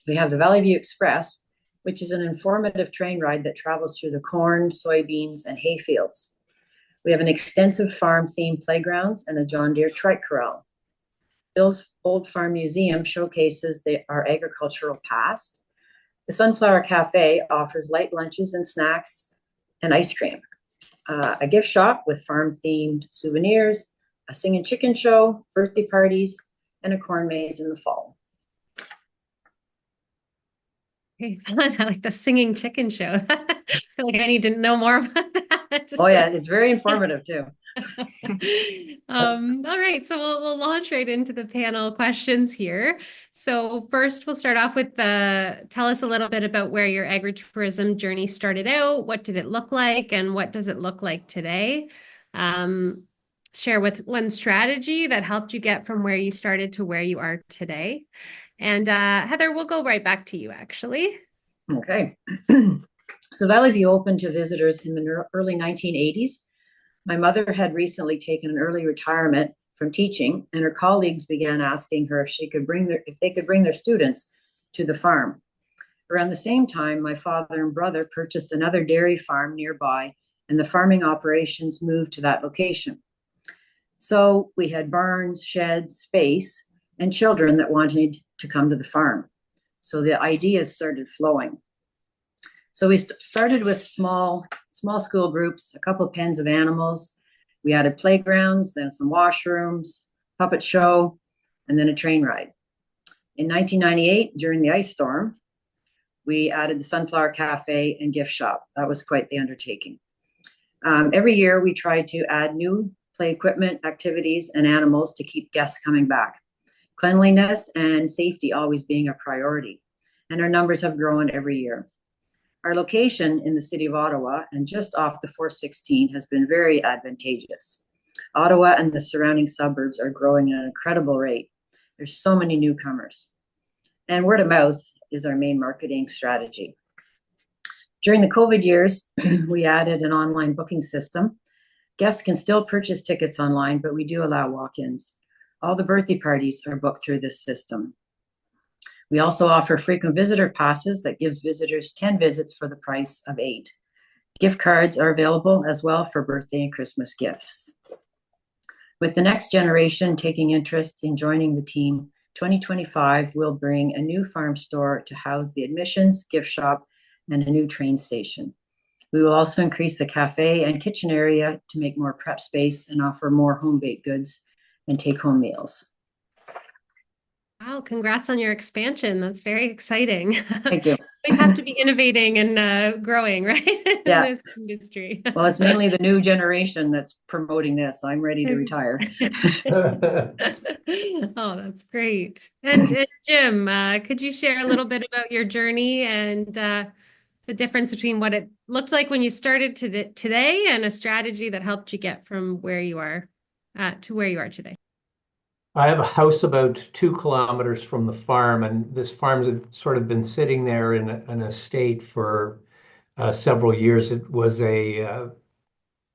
We have the Valley View Express, which is an informative train ride that travels through the corn, soybeans, and hay fields. We have an extensive farm-themed playgrounds and a John Deere trike corral. Bill's Old Farm Museum showcases our agricultural past. The Sunflower Cafe offers light lunches and snacks and ice cream. A gift shop with farm-themed souvenirs, a singing chicken show, birthday parties, and a corn maze in the fall. Okay, fun. I like the singing chicken show. I feel like I need to know more about that. Oh yeah, it's very informative too. All right, so we'll launch right into the panel questions here. So first, we'll start off with tell us a little bit about where your agritourism journey started out. What did it look like, and what does it look like today? Share with one strategy that helped you get from where you started to where you are today. And Heather, we'll go right back to you, actually. Okay. So Valley View opened to visitors in the early 1980s. My mother had recently taken an early retirement from teaching, and her colleagues began asking her if they could bring their students to the farm. Around the same time, my father and brother purchased another dairy farm nearby, and the farming operations moved to that location. So we had barns, sheds, space, and children that wanted to come to the farm. So the ideas started flowing. So we started with small school groups, a couple of pens of animals. We added playgrounds, then some washrooms, puppet show, and then a train ride. In 1998, during the ice storm, we added the Sunflower Cafe and gift shop. That was quite the undertaking. Every year, we tried to add new play equipment, activities, and animals to keep guests coming back. Cleanliness and safety always being a priority, and our numbers have grown every year. Our location in the city of Ottawa and just off the 416 has been very advantageous. Ottawa and the surrounding suburbs are growing at an incredible rate. There's so many newcomers. And word of mouth is our main marketing strategy. During the COVID years, we added an online booking system. Guests can still purchase tickets online, but we do allow walk-ins. All the birthday parties are booked through this system. We also offer frequent visitor passes that gives visitors 10 visits for the price of 8. Gift cards are available as well for birthday and Christmas gifts. With the next generation taking interest in joining the team, 2025 will bring a new farm store to house the admissions, gift shop, and a new train station. We will also increase the cafe and kitchen area to make more prep space and offer more home-baked goods and take-home meals. Wow, congrats on your expansion. That's very exciting. Thank you. Always have to be innovating and growing, right? Yeah. In this industry. Well, it's mainly the new generation that's promoting this. I'm ready to retire. Oh, that's great. And Jim, could you share a little bit about your journey and the difference between what it looked like when you started today and a strategy that helped you get from where you are to where you are today? I have a house about 2 kilometers from the farm, and this farm's sort of been sitting there in an estate for several years. It was they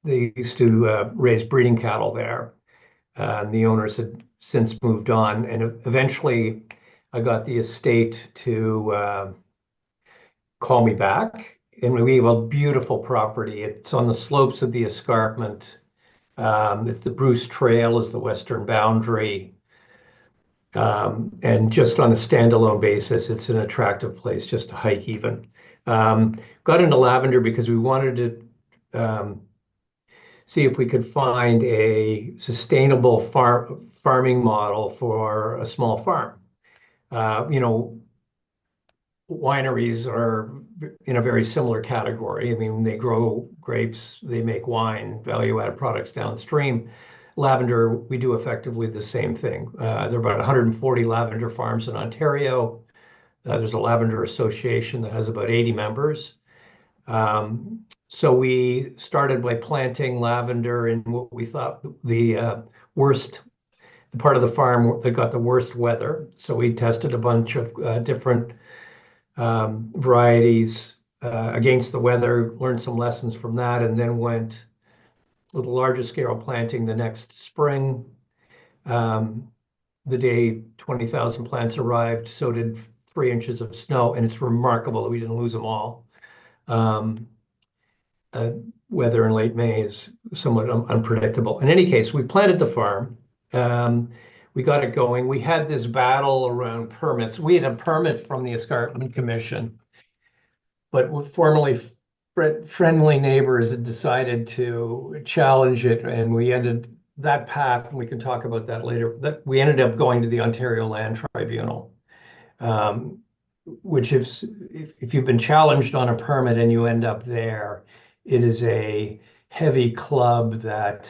used to raise breeding cattle there, and the owners had since moved on. And eventually, I got the estate to call me back, and we have a beautiful property. It's on the slopes of the escarpment. It's the Bruce Trail is the western boundary. And just on a standalone basis, it's an attractive place just to hike even. Got into lavender because we wanted to see if we could find a sustainable farming model for a small farm. Wineries are in a very similar category. I mean, they grow grapes, they make wine, value-added products downstream. Lavender, we do effectively the same thing. There are about 140 lavender farms in Ontario. There's a lavender association that has about 80 members. So we started by planting lavender in what we thought the part of the farm that got the worst weather. So we tested a bunch of different varieties against the weather, learned some lessons from that, and then went with a larger scale planting the next spring. The day 20,000 plants arrived, so did 3 inches of snow, and it's remarkable that we didn't lose them all. Weather in late May is somewhat unpredictable. In any case, we planted the farm. We got it going. We had this battle around permits. We had a permit from the Escarpment Commission, but with formerly friendly neighbors had decided to challenge it, and we ended that path, and we can talk about that later, that we ended up going to the Ontario Land Tribunal, which if you've been challenged on a permit and you end up there, it is a heavy club that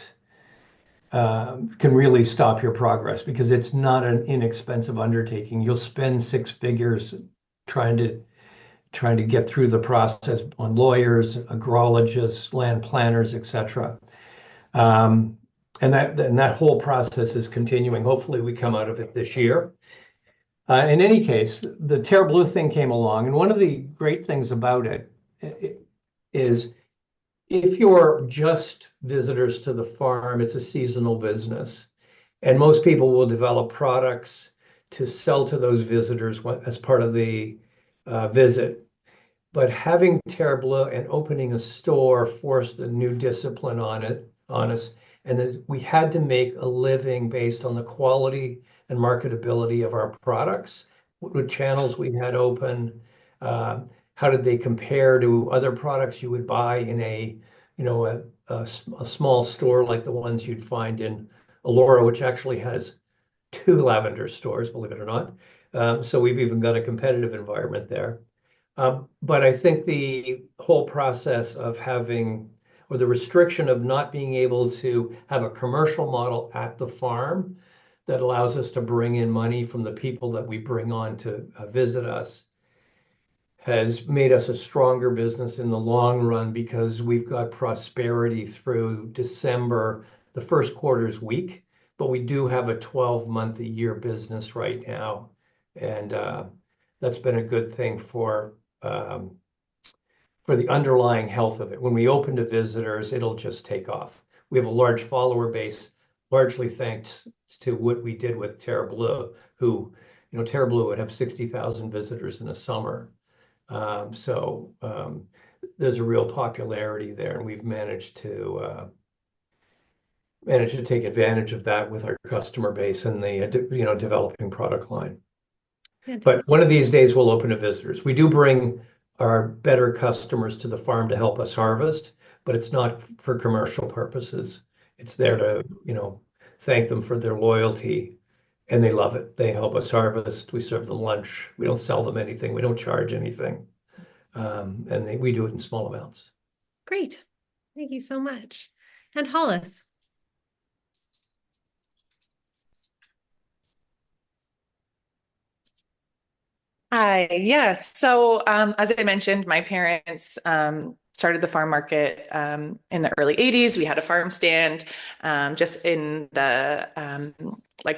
can really stop your progress because it's not an inexpensive undertaking. You'll spend six figures trying to get through the process on lawyers, agrologists, land planners, etc. And that whole process is continuing. Hopefully, we come out of it this year. In any case, the Terre Bleu thing came along, and one of the great things about it is if you're just visitors to the farm, it's a seasonal business. And most people will develop products to sell to those visitors as part of the visit. But having Terre Bleu and opening a store forced a new discipline on us. And that we had to make a living based on the quality and marketability of our products, what channels we had open, how did they compare to other products you would buy in a small store like the ones you'd find in Elora, which actually has two lavender stores, believe it or not. So we've even got a competitive environment there. But I think the whole process of having, or the restriction of not being able to have a commercial model at the farm that allows us to bring in money from the people that we bring on to visit us has made us a stronger business in the long run because we've got prosperity through December. The first quarter is weak, but we do have a 12-month-a-year business right now. And that's been a good thing for the underlying health of it. When we open to visitors, it'll just take off. We have a large follower base, largely thanks to what we did with Terre Bleu, Terre Bleu would have 60,000 visitors in a summer. So there's a real popularity there, and we've managed to take advantage of that with our customer base and the developing product line. But one of these days we'll open to visitors. We do bring our better customers to the farm to help us harvest, but it's not for commercial purposes. It's there to, thank them for their loyalty, and they love it. They help us harvest. We serve them lunch. We don't sell them anything. We don't charge anything. And we do it in small amounts. Great. Thank you so much. And Hollis. Hi, yes. So as I mentioned, my parents started the farm market in the early 80s. We had a farm stand just in the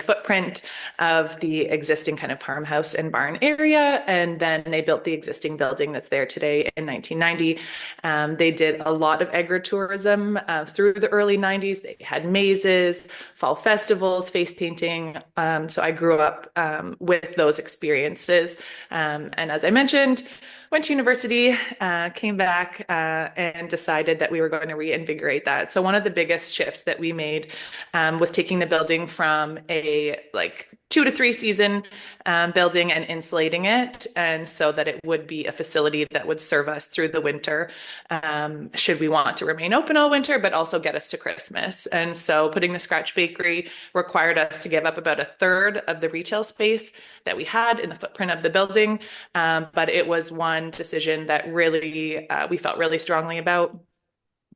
footprint of the existing kind of farmhouse and barn area. And then they built the existing building that's there today in 1990. They did a lot of agritourism through the early 90s. They had mazes, fall festivals, face painting. So I grew up with those experiences. And as I mentioned, went to university, came back and decided that we were going to reinvigorate that. So one of the biggest shifts that we made was taking the building from a 2 to 3 season building and insulating it, and so that it would be a facility that would serve us through the winter, should we want to remain open all winter, but also get us to Christmas. And so putting the scratch bakery required us to give up about a third of the retail space that we had in the footprint of the building. But it was one decision that really we felt really strongly about.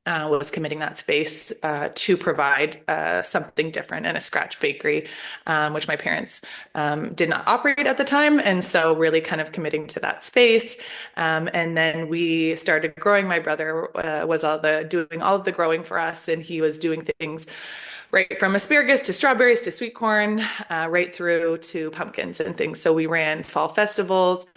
Was committing that space to provide something different in a scratch bakery, which my parents did not operate at the time. And so really kind of committing to that space. And then we started growing. My brother was doing all of the growing for us, and he was doing things right from asparagus to strawberries to sweet corn, right through to pumpkins and things. So we ran fall festivals,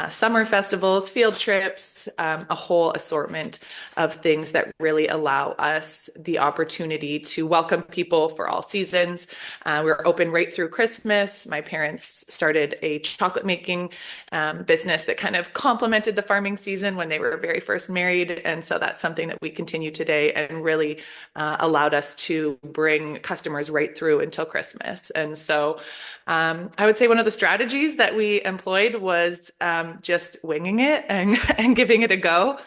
summer festivals, field trips, a whole assortment of things that really allow us the opportunity to welcome people for all seasons. We were open right through Christmas. My parents started a chocolate making business that kind of complemented the farming season when they were very first married. And so that's something that we continue today and really allowed us to bring bring customers right through until Christmas. And so I would say one of the strategies that we employed was just winging it and, and giving it a go.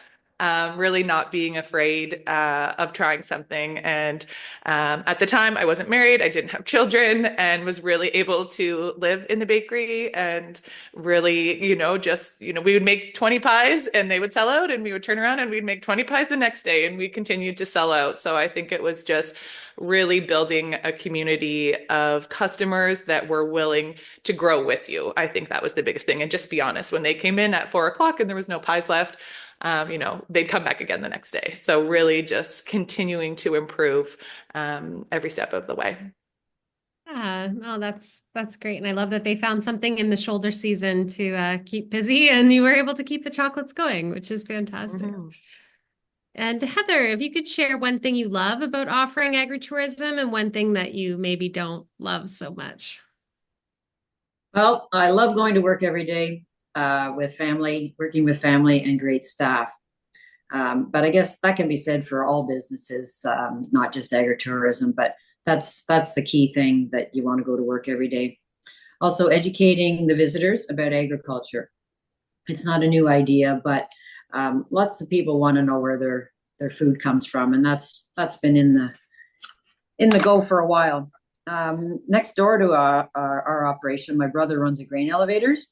Really not being afraid of trying something. And at the time, I wasn't married, I didn't have children, and was really able to live in the bakery and really, we would make 20 pies and they would sell out, and we would turn around and we'd make 20 pies the next day, and we continued to sell out. So I think it was just really building a community of customers that were willing to grow with you. I think that was the biggest thing. And just be honest, when they came in at 4 o'clock and there was no pies left, they'd come back again the next day. So really just continuing to improve every step of the way. Yeah, oh, that's great. And I love that they found something in the shoulder season to keep busy, and you were able to keep the chocolates going, which is fantastic. Mm-hmm. And Heather, if you could share one thing you love about offering agritourism and one thing that you maybe don't love so much. Well, I love going to work every day with family, working with family and great staff. But I guess that can be said for all businesses, not just agritourism, but that's the key thing, that you want to go to work every day. Also, educating the visitors about agriculture. It's not a new idea, but lots of people want to know where their food comes from, and that's been in the go for a while. Next door to our operation, my brother runs a grain elevators,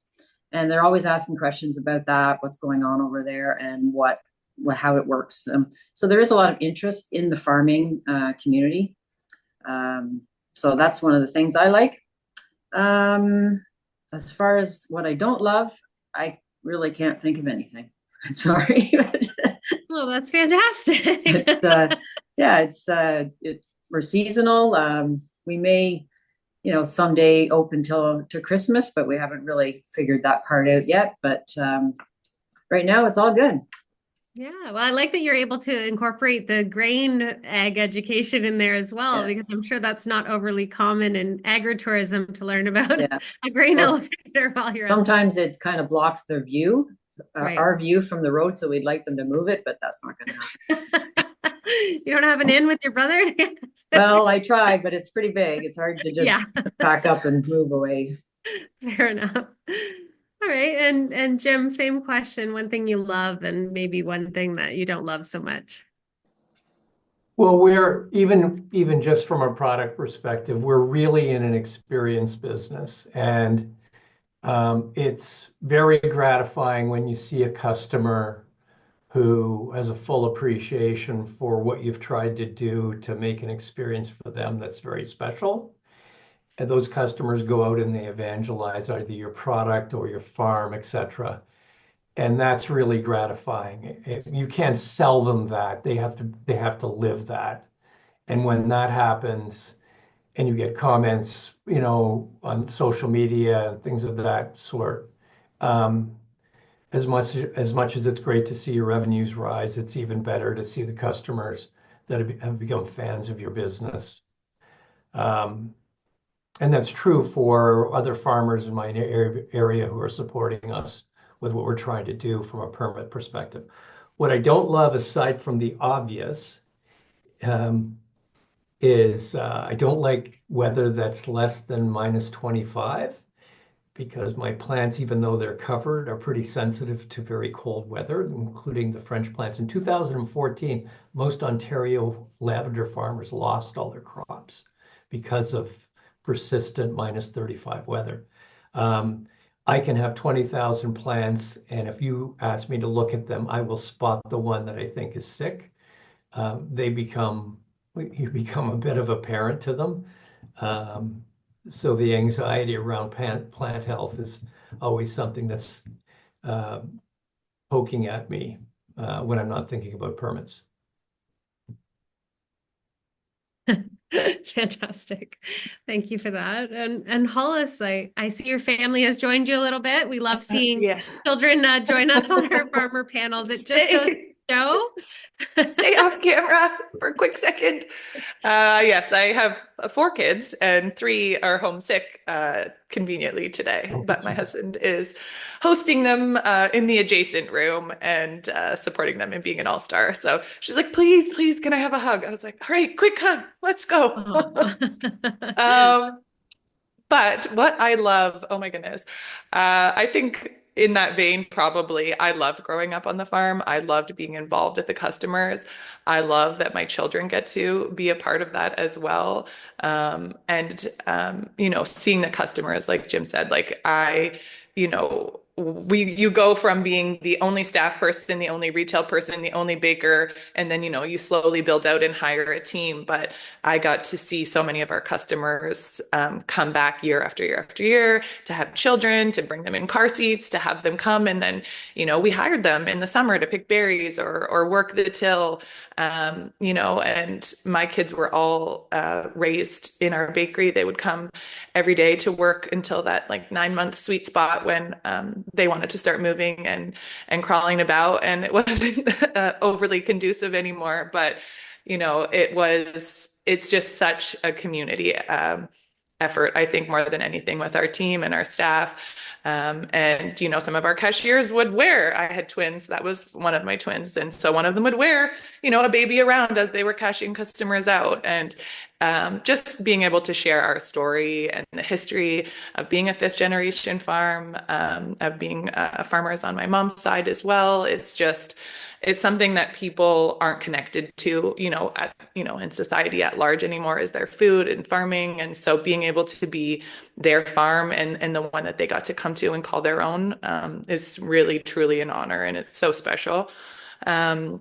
and they're always asking questions about that, what's going on over there, and how it works. So there is a lot of interest in the farming community. So that's one of the things I like. As far as what I don't love, I really can't think of anything. I'm sorry. Well, that's fantastic. We're seasonal. We may, someday open to Christmas, but we haven't really figured that part out yet. But right now, it's all good. Yeah, well, I like that you're able to incorporate the grain ag education in there as well, because I'm sure that's not overly common in agritourism to learn about a grain elevator while you're sometimes it kind of blocks their view, Right. our view from the road, so we'd like them to move it, but that's not going to happen. You don't have an in with your brother? Well, I tried, but it's pretty big. It's hard to just pack up and move away. Fair enough. All right. And Jim, same question. One thing you love and maybe one thing that you don't love so much. Well, we're even just from a product perspective, we're really in an experience business, and it's very gratifying when you see a customer who has a full appreciation for what you've tried to do to make an experience for them that's very special. And those customers go out and they evangelize either your product or your farm, etc. And that's really gratifying. You can't sell them that. They have to live that. And when that happens, and you get comments, on social media and things of that sort, as much as it's great to see your revenues rise, it's even better to see the customers that have become fans of your business. And that's true for other farmers in my area who are supporting us with what we're trying to do from a permit perspective. What I don't love, aside from the obvious, is I don't like weather that's less than -25, because my plants, even though they're covered, are pretty sensitive to very cold weather, including the French plants. In 2014, most Ontario lavender farmers lost all their crops because of persistent -35 weather. I can have 20,000 plants, and if you ask me to look at them, I will spot the one that I think is sick. You become a bit of a parent to them. So the anxiety around plant health is always something that's poking at me when I'm not thinking about permits. Fantastic. Thank you for that. And Hollis, I see your family has joined you a little bit. We love seeing children join us on our farmer panels. It just goes show? Stay off camera for a quick second. Yes, I have 4 kids and 3 are homesick conveniently today, but my husband is hosting them in the adjacent room and supporting them and being an all-star. So she's like, please, please, can I have a hug? I was like, all right, quick hug, let's go. Um, but what I love, oh my goodness, I think in that vein, probably I loved growing up on the farm. I loved being involved with the customers. I love that my children get to be a part of that as well. Seeing the customers, like Jim said, you go from being the only staff person, the only retail person, the only baker, and then, you slowly build out and hire a team. But I got to see so many of our customers come back year after year after year to have children, to bring them in car seats, to have them come. And then, we hired them in the summer to pick berries or work the till. And my kids were all raised in our bakery. They would come every day to work until that like 9-month sweet spot when they wanted to start moving and crawling about, and it wasn't overly conducive anymore. But it's just such a community effort, I think, more than anything with our team and our staff. Some of our cashiers would wear, I had twins, that was one of my twins. And so one of them would wear, a baby around as they were cashing customers out. And just being able to share our story and the history of being a 5th-generation farm, of being farmers on my mom's side as well. It's something that people aren't connected to, in society at large anymore, is their food and farming. And so being able to be their farm and the one that they got to come to and call their own is really, truly an honor. And it's so special. And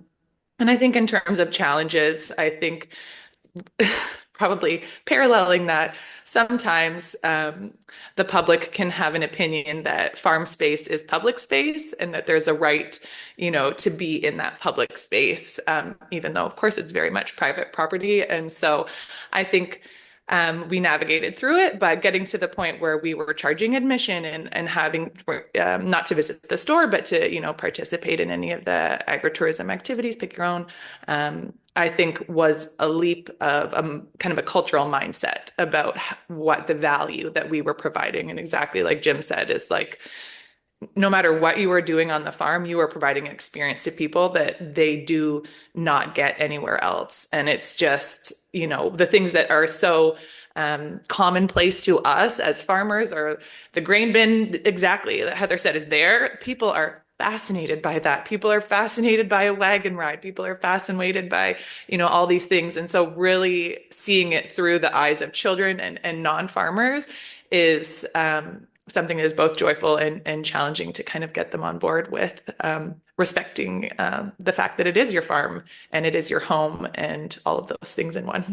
I think in terms of challenges, I think probably paralleling that, sometimes the public can have an opinion that farm space is public space and that there's a right, to be in that public space, even though, of course, it's very much private property. And so I think we navigated through it, but getting to the point where we were charging admission and having not to visit the store, but to, participate in any of the agritourism activities, pick your own, I think was a leap of kind of a cultural mindset about what the value that we were providing. And exactly like Jim said, is like, no matter what you were doing on the farm, you are providing an experience to people that they do not get anywhere else. And it's just, the things that are so commonplace to us as farmers, or the grain bin, exactly, that Heather said, is there. People are fascinated by that. People are fascinated by a wagon ride. People are fascinated by, all these things. And so really seeing it through the eyes of children and non-farmers is something that is both joyful and challenging to kind of get them on board with, respecting the fact that it is your farm and it is your home and all of those things in one.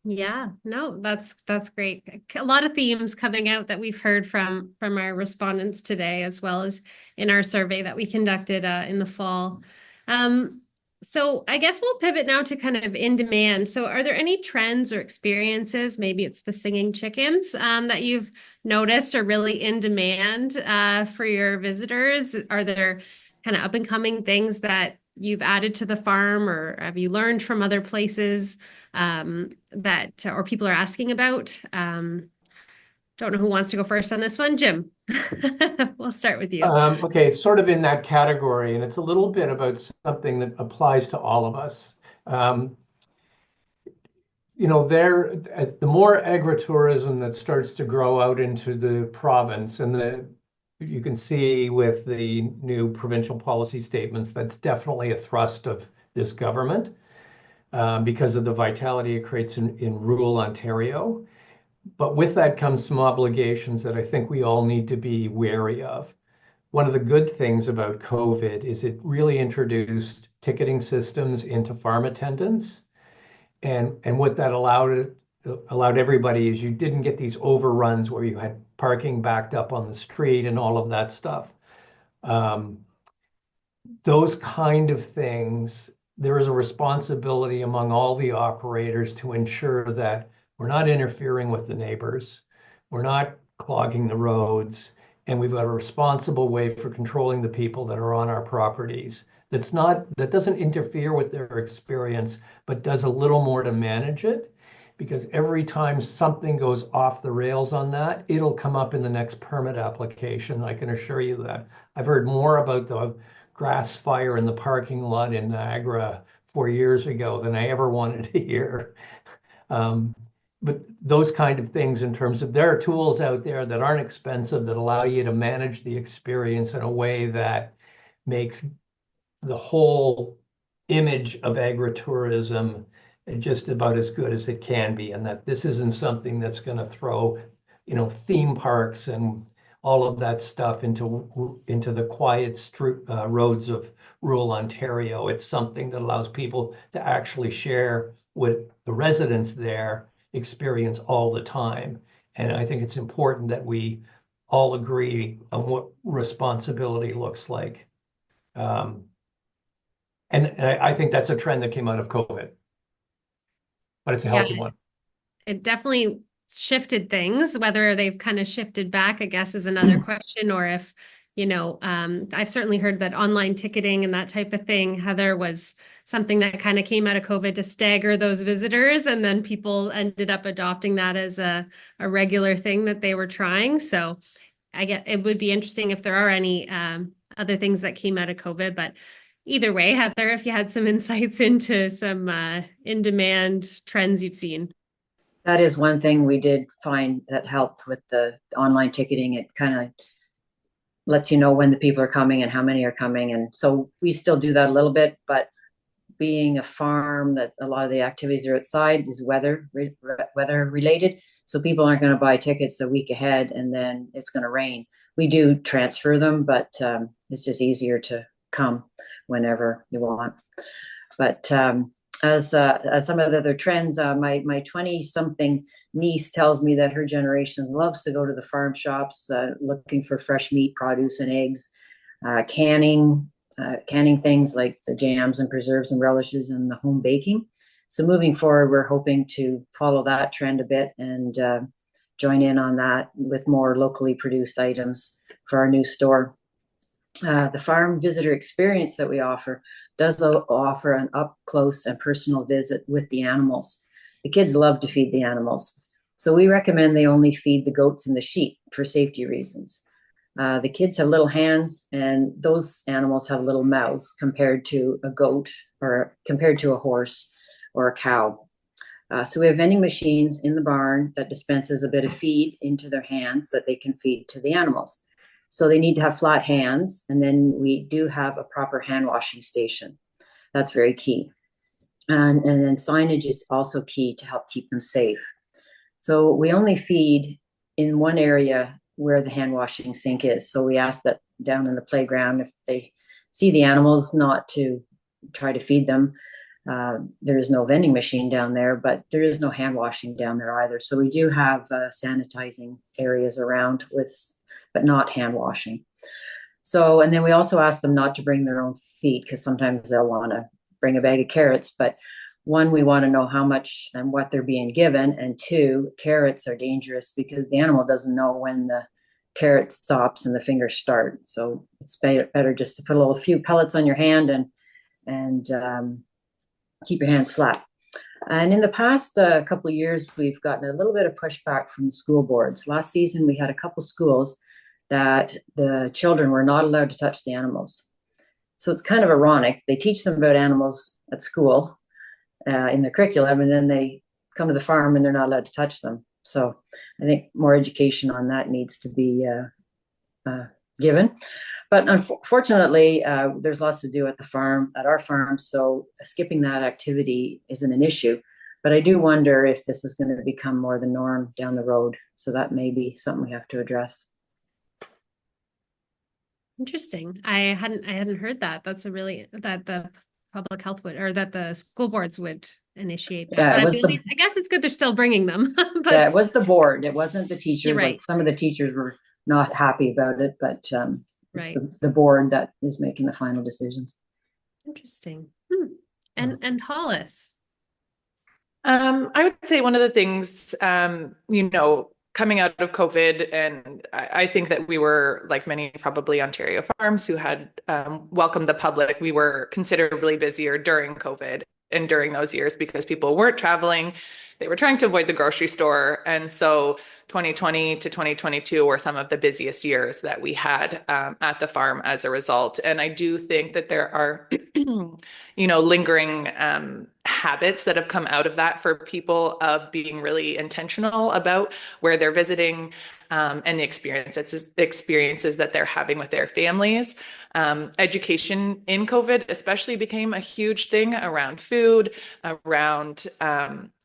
Yeah, no, that's great. A lot of themes coming out that we've heard from our respondents today, as well as in our survey that we conducted in the fall. So I guess we'll pivot now to kind of in demand. So are there any trends or experiences, maybe it's the singing chickens, that you've noticed are really in demand for your visitors? Are there kind of up and coming things that you've added to the farm, or have you learned from other places that or people are asking about? Don't know who wants to go first on this one. Jim, we'll start with you. Okay, sort of in that category, and it's a little bit about something that applies to all of us. The more agritourism that starts to grow out into the province, and you can see with the new provincial policy statements, that's definitely a thrust of this government because of the vitality it creates in rural Ontario. But with that comes some obligations that I think we all need to be wary of. One of the good things about COVID is it really introduced ticketing systems into farm attendants. And what that allowed everybody is you didn't get these overruns where you had parking backed up on the street and all of that stuff. Those kind of things, there is a responsibility among all the operators to ensure that we're not interfering with the neighbors, we're not clogging the roads, and we've got a responsible way for controlling the people that are on our properties that doesn't interfere with their experience, but does a little more to manage it. Because every time something goes off the rails on that, it'll come up in the next permit application. I can assure you that. I've heard more about the grass fire in the parking lot in Niagara 4 years ago than I ever wanted to hear. But those kind of things, in terms of, there are tools out there that aren't expensive that allow you to manage the experience in a way that makes the whole image of agritourism just about as good as it can be, and that this isn't something that's going to throw, theme parks and all of that stuff into the quiet roads of rural Ontario. It's something that allows people to actually share what the residents there experience all the time. And I think it's important that we all agree on what responsibility looks like. And I think that's a trend that came out of COVID, but it's a Yeah, healthy one. it definitely shifted things. Whether they've kind of shifted back, I guess, is another question, or if, I've certainly heard that online ticketing and that type of thing, Heather, was something that kind of came out of COVID to stagger those visitors, and then people ended up adopting that as a regular thing that they were trying. So I get it would be interesting if there are any other things that came out of COVID, but either way, Heather, if you had some insights into some in-demand trends you've seen. That is one thing we did find that helped with the online ticketing. It kind of lets you know when the people are coming and how many are coming. And so we still do that a little bit, but being a farm, that a lot of the activities are outside, is weather related. So people aren't going to buy tickets a week ahead and then it's going to rain. We do transfer them, but it's just easier to come whenever you want. But as some of the other trends, my 20-something niece tells me that her generation loves to go to the farm shops, looking for fresh meat, produce, and eggs, canning things like the jams and preserves and relishes, and the home baking. So moving forward, we're hoping to follow that trend a bit and join in on that with more locally produced items for our new store. The farm visitor experience that we offer does offer an up close and personal visit with the animals. The kids love to feed the animals, so we recommend they only feed the goats and the sheep for safety reasons. The kids have little hands, and those animals have little mouths compared to a goat or compared to a horse or a cow. So we have vending machines in the barn that dispenses a bit of feed into their hands that they can feed to the animals. So they need to have flat hands, and then we do have a proper hand washing station. That's very key. And then signage is also key to help keep them safe. So we only feed in one area where the hand washing sink is. So we ask that down in the playground, if they see the animals, not to try to feed them. There is no vending machine down there, but there is no hand washing down there either. So we do have sanitizing areas around but not hand washing. So, and then we also ask them not to bring their own feed, because sometimes they'll want to bring a bag of carrots. But one, we want to know how much and what they're being given. And two, carrots are dangerous because the animal doesn't know when the carrot stops and the fingers start. So it's better just to put a few pellets on your hand and keep your hands flat. And in the past couple of years, we've gotten a little bit of pushback from the school boards. Last season, we had a couple schools that the children were not allowed to touch the animals. So it's kind of ironic. They teach them about animals at school in the curriculum, and then they come to the farm and they're not allowed to touch them. So I think more education on that needs to be given. But unfortunately, there's lots to do at our farm. So skipping that activity isn't an issue. But I do wonder if this is going to become more the norm down the road. So that may be something we have to address. Interesting. I hadn't heard that. That's that the public health would, or that the school boards would initiate that. Yeah, But I guess it's good they're still bringing them. But yeah, it was the board. It wasn't the teachers. Right. Like some of the teachers were not happy about it, but it's right. the board that is making the final decisions. Interesting. And Hollis. I would say one of the things, coming out of COVID, and I think that we were, like many probably Ontario farms who had welcomed the public, we were considerably busier during COVID and during those years because people weren't traveling. They were trying to avoid the grocery store. And so 2020 to 2022 were some of the busiest years that we had at the farm as a result. And I do think that there are, lingering habits that have come out of that for people of being really intentional about where they're visiting and the experiences that they're having with their families. Education in COVID especially became a huge thing around food, around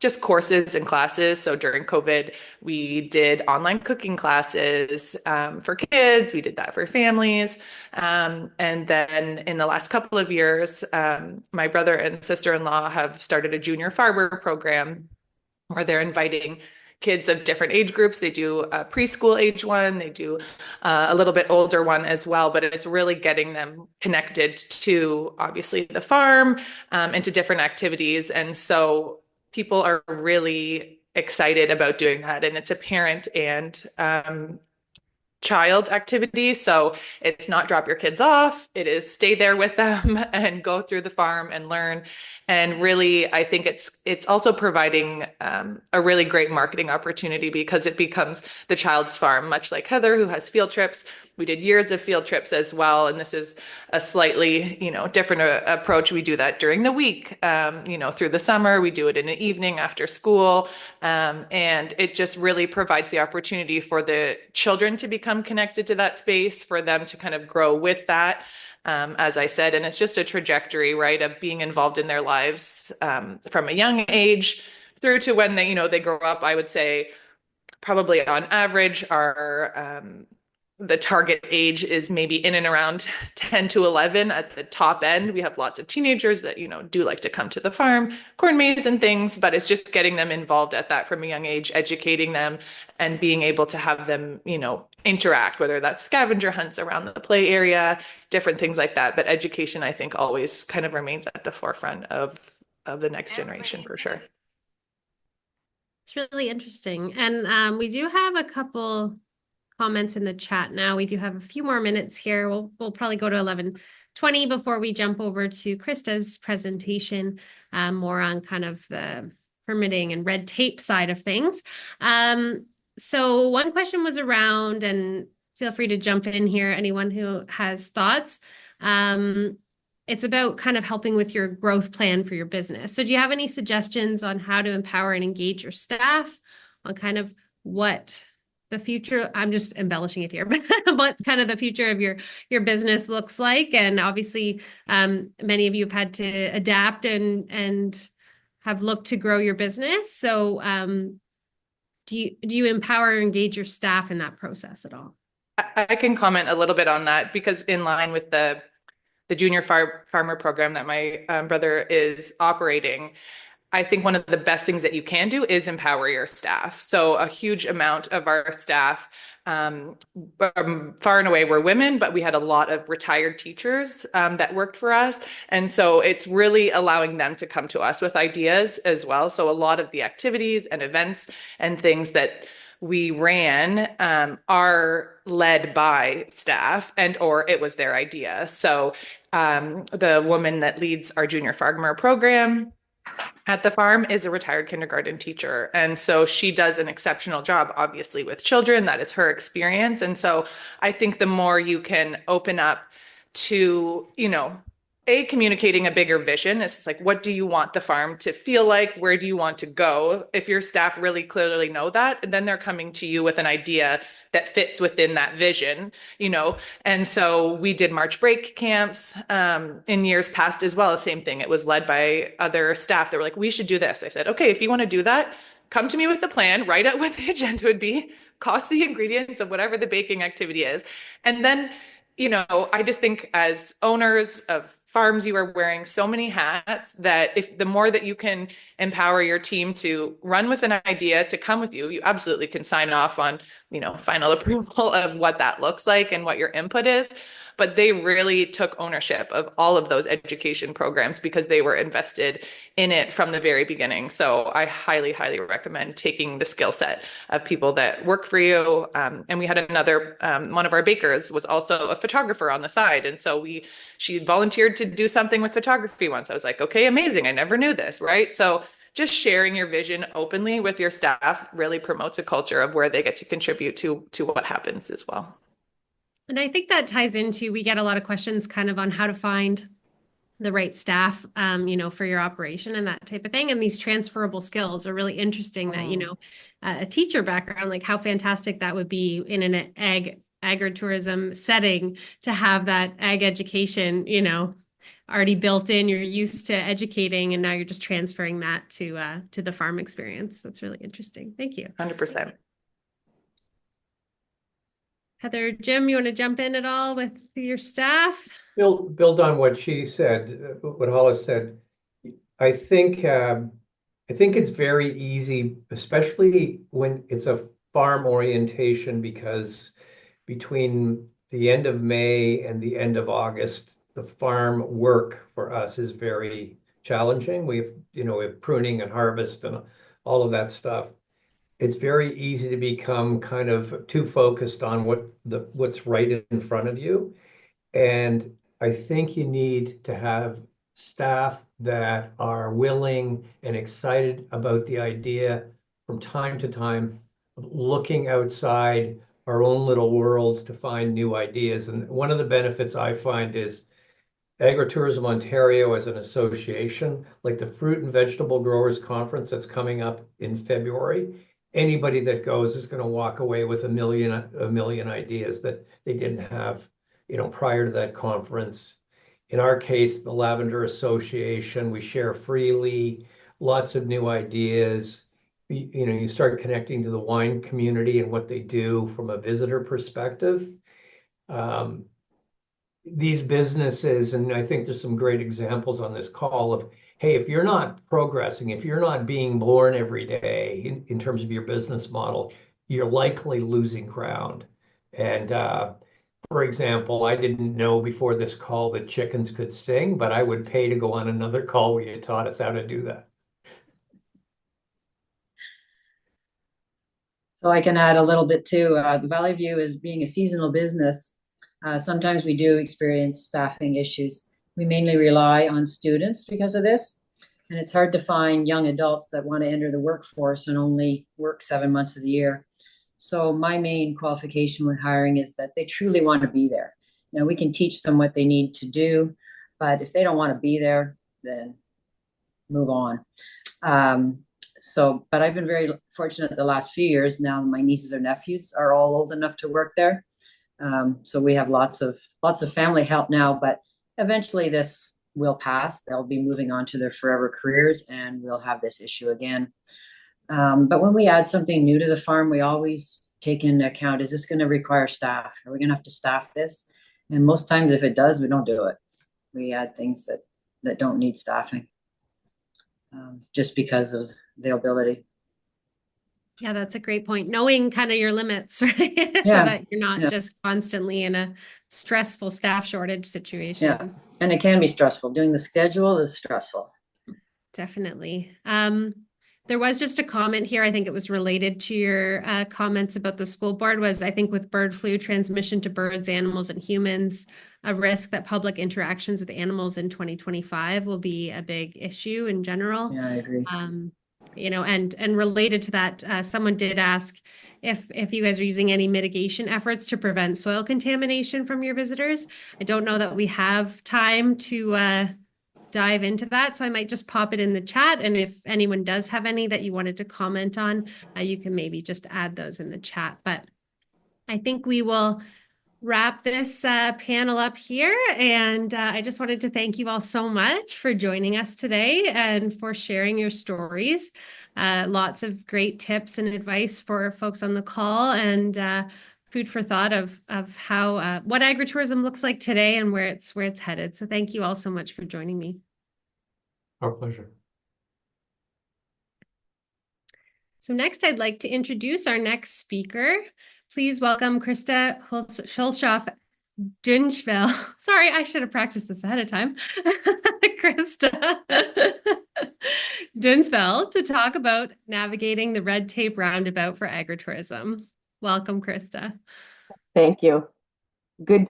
just courses and classes. So during COVID, we did online cooking classes for kids. We did that for families. And then in the last couple of years, my brother and sister-in-law have started a junior farmer program where they're inviting kids of different age groups. They do a preschool age one, they do a little bit older one as well, but it's really getting them connected to obviously the farm and to different activities. And so people are really excited about doing that. And it's a parent and child activity. So it's not drop your kids off. It is stay there with them and go through the farm and learn. And really, I think it's also providing a really great marketing opportunity because it becomes the child's farm, much like Heather, who has field trips. We did years of field trips as well, and this is a slightly, different approach. We do that during the week, through the summer. We do it in the evening after school, and it just really provides the opportunity for the children to become connected to that space, for them to kind of grow with that. As I said, and it's just a trajectory, right, of being involved in their lives from a young age through to when they grow up. I would say probably on average the target age is maybe in and around 10 to 11 at the top end. We have lots of teenagers that, do like to come to the farm, corn maze and things, but it's just getting them involved at that from a young age, educating them and being able to have them, interact, whether that's scavenger hunts around the play area, different things like that. But education, I think, always kind of remains at the forefront of the next generation for sure. It's really interesting. And we do have a couple comments in the chat now. We do have a few more minutes here. We'll probably go to 11:20 before we jump over to Krista's presentation, more on kind of the permitting and red tape side of things. So one question was around, and feel free to jump in here, anyone who has thoughts. It's about kind of helping with your growth plan for your business. So do you have any suggestions on how to empower and engage your staff on kind of what the future, I'm just embellishing it here, but what kind of the future of your business looks like? And obviously, many of you have had to adapt and have looked to grow your business. So do you empower or engage your staff in that process at all? I can comment a little bit on that because in line with the junior farmer program that my brother is operating, I think one of the best things that you can do is empower your staff. So a huge amount of our staff, far and away, were women, but we had a lot of retired teachers that worked for us. And so it's really allowing them to come to us with ideas as well. So a lot of the activities and events and things that we ran are led by staff or it was their idea. So the woman that leads our junior farmer program at the farm is a retired kindergarten teacher. And so she does an exceptional job, obviously, with children. That is her experience. And so I think the more you can open up to, communicating a bigger vision. It's like, what do you want the farm to feel like? Where do you want to go? If your staff really clearly know that, then they're coming to you with an idea that fits within that vision, And so we did March break camps in years past as well. Same thing. It was led by other staff that were like, we should do this. I said, okay, if you want to do that, come to me with the plan, write out what the agenda would be, cost the ingredients of whatever the baking activity is. And then, I just think as owners of farms, you are wearing so many hats that if the more that you can empower your team to run with an idea, to come with you, you absolutely can sign off on, final approval of what that looks like and what your input is. but they really took ownership of all of those education programs because they were invested in it from the very beginning. So I highly, highly recommend taking the skill set of people that work for you. And we had another, one of our bakers was also a photographer on the side. And so she volunteered to do something with photography once. I was like, okay, amazing. I never knew this, right? So just sharing your vision openly with your staff really promotes a culture of where they get to contribute to what happens as well. And I think that ties into, we get a lot of questions kind of on how to find the right staff, for your operation and that type of thing. And these transferable skills are really interesting that, a teacher background, like how fantastic that would be in an agritourism setting to have that ag education, already built in. You're used to educating and now you're just transferring that to the farm experience. That's really interesting. Thank you. 100%. Heather, Jim, you want to jump in at all with your staff? Build on what she said, what Hollis said. I think it's very easy, especially when it's a farm orientation, because between the end of May and the end of August, the farm work for us is very challenging. We have pruning and harvest and all of that stuff. It's very easy to become kind of too focused on what's right in front of you. And I think you need to have staff that are willing and excited about the idea from time to time, looking outside our own little worlds to find new ideas. And one of the benefits I find is Agritourism Ontario as an association, like the Fruit and Vegetable Growers Conference that's coming up in February. Anybody that goes is going to walk away with a million ideas that they didn't have, prior to that conference. In our case, the Lavender Association, we share freely, lots of new ideas. You start connecting to the wine community and what they do from a visitor perspective. These businesses, and I think there's some great examples on this call of, hey, if you're not progressing, if you're not being born every day in terms of your business model, you're likely losing ground. And for example, I didn't know before this call that chickens could sting, but I would pay to go on another call where you taught us how to do that. So I can add a little bit too. The Valley View is being a seasonal business. Sometimes we do experience staffing issues. We mainly rely on students because of this. And it's hard to find young adults that want to enter the workforce and only work 7 months of the year. So my main qualification when hiring is that they truly want to be there. Now we can teach them what they need to do, but if they don't want to be there, then move on. But I've been very fortunate the last few years. Now my nieces or nephews are all old enough to work there. So we have lots of family help now, but eventually this will pass. They'll be moving on to their forever careers and we'll have this issue again. But when we add something new to the farm, we always take into account, is this going to require staff? Are we going to have to staff this? And most times if it does, we don't do it. We add things that don't need staffing, just because of availability. Yeah, that's a great point. Knowing kind of your limits, right? Yeah. So that you're not just constantly in a stressful staff shortage situation. Yeah. And it can be stressful. Doing the schedule is stressful. Definitely. There was just a comment here. I think it was related to your comments about the school board was, I think with bird flu transmission to birds, animals, and humans, a risk that public interactions with animals in 2025 will be a big issue in general. Yeah, I agree. And related to that, someone did ask if you guys are using any mitigation efforts to prevent soil contamination from your visitors. I don't know that we have time to dive into that, so I might just pop it in the chat. And if anyone does have any that you wanted to comment on, you can maybe just add those in the chat. But I think we will wrap this panel up here. And I just wanted to thank you all so much for joining us today and for sharing your stories. Lots of great tips and advice for folks on the call, and food for thought of how what agritourism looks like today and where it's headed. So thank you all so much for joining me. Our pleasure. So next, I'd like to introduce our next speaker. Please welcome Krista Hulshoff Ginchville. Sorry, I should have practiced this ahead of time. Krista Dinsfeld to talk about navigating the red tape roundabout for agritourism. Welcome, Krista. Thank you.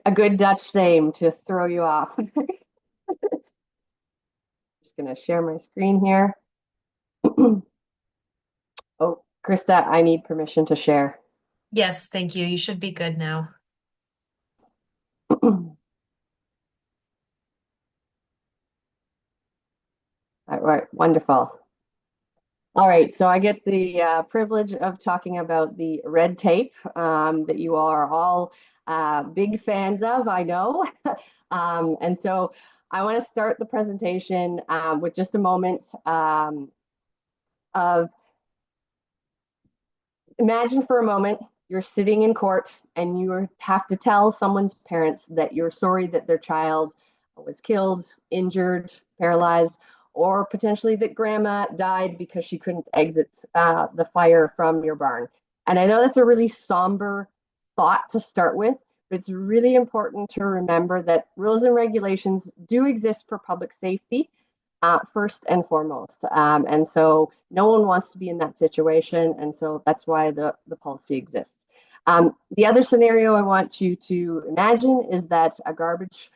A good Dutch name to throw you off. Just going to share my screen here. Oh, Krista, I need permission to share. Yes, thank you. You should be good now. All right, wonderful. All right, so I get the privilege of talking about the red tape that you are all big fans of, I know. And so I want to start the presentation with just a moment of imagine for a moment you're sitting in court and you have to tell someone's parents that you're sorry that their child was killed, injured, paralyzed, or potentially that grandma died because she couldn't exit the fire from your barn. And I know that's a really somber thought to start with, but it's really important to remember that rules and regulations do exist for public safety first and foremost. And so no one wants to be in that situation. And so that's why the policy exists. The other scenario I want you to imagine is that a garbage